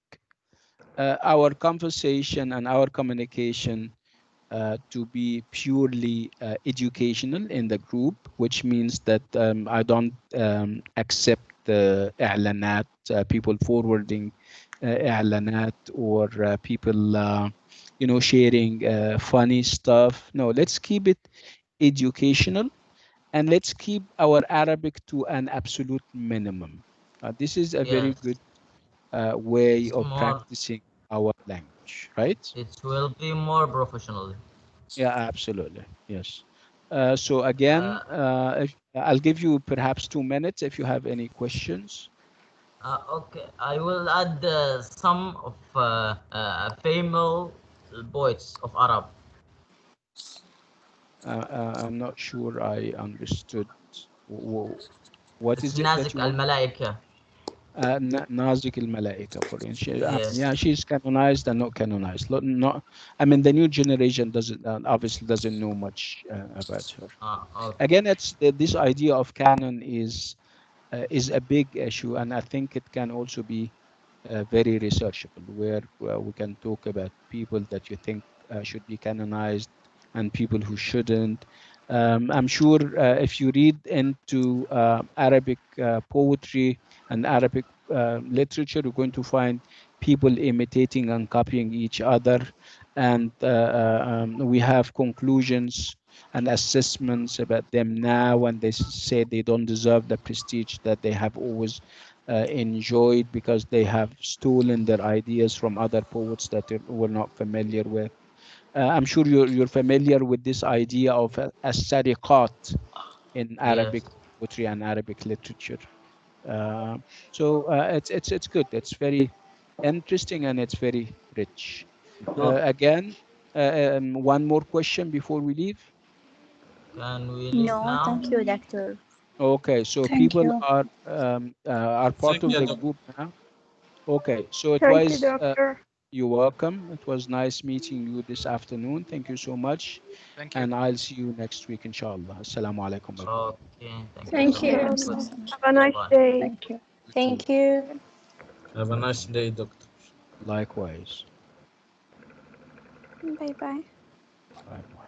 our conversation and our communication to be purely educational in the group, which means that I don't accept the إعلانات, people forwarding إعلانات, or people sharing funny stuff. No, let's keep it educational, and let's keep our Arabic to an absolute minimum. This is a very Yes. good way It's of more. practicing our language, right? It will be more professional. Yeah, absolutely. Yes. So again, Uh, if, I'll give you perhaps 2 minutes if you have any questions. okay, I will add some of female poets of Arab. I'm not sure I understood. What It's is it that Nazik you al want? Malaika. Nazik al-Malaika, for instance. Yeah, Yes. she's canonized and not canonized. Not, I mean, the new generation doesn't obviously doesn't know much about her. Okay. Again, it's this idea of canon is a big issue, and I think it can also be very researchable, where we can talk about people that you think should be canonized and people who shouldn't. I'm sure if you read into Arabic poetry and Arabic literature, you're going to find people imitating and copying each other, and we have conclusions and assessments about them now, and they say they don't deserve the prestige that they have always enjoyed because they have stolen their ideas from other poets that they were not familiar with. I'm sure you're familiar with this idea of as-sariqat in Yes. Arabic poetry and Arabic literature. Uh, so it's good. It's very interesting and it's very rich. Again, one more question before we leave. Can we leave No, now? thank you, doctor. Okay, so Thank people you. are part Thank of you, the Doc. group now. Okay, so it Thank you, was doctor. you're welcome. It was nice meeting you this afternoon. Thank you so much, Thank you. and I'll see you next week, inshallah. Assalamu alaikum. Bye bye. Okay. Thank you Thank so you. much. Thank you Good. so much. Have a nice Bye. day. Thank you. You too. Thank you. Have a nice day, Doctor. Likewise. Bye bye. Bye bye.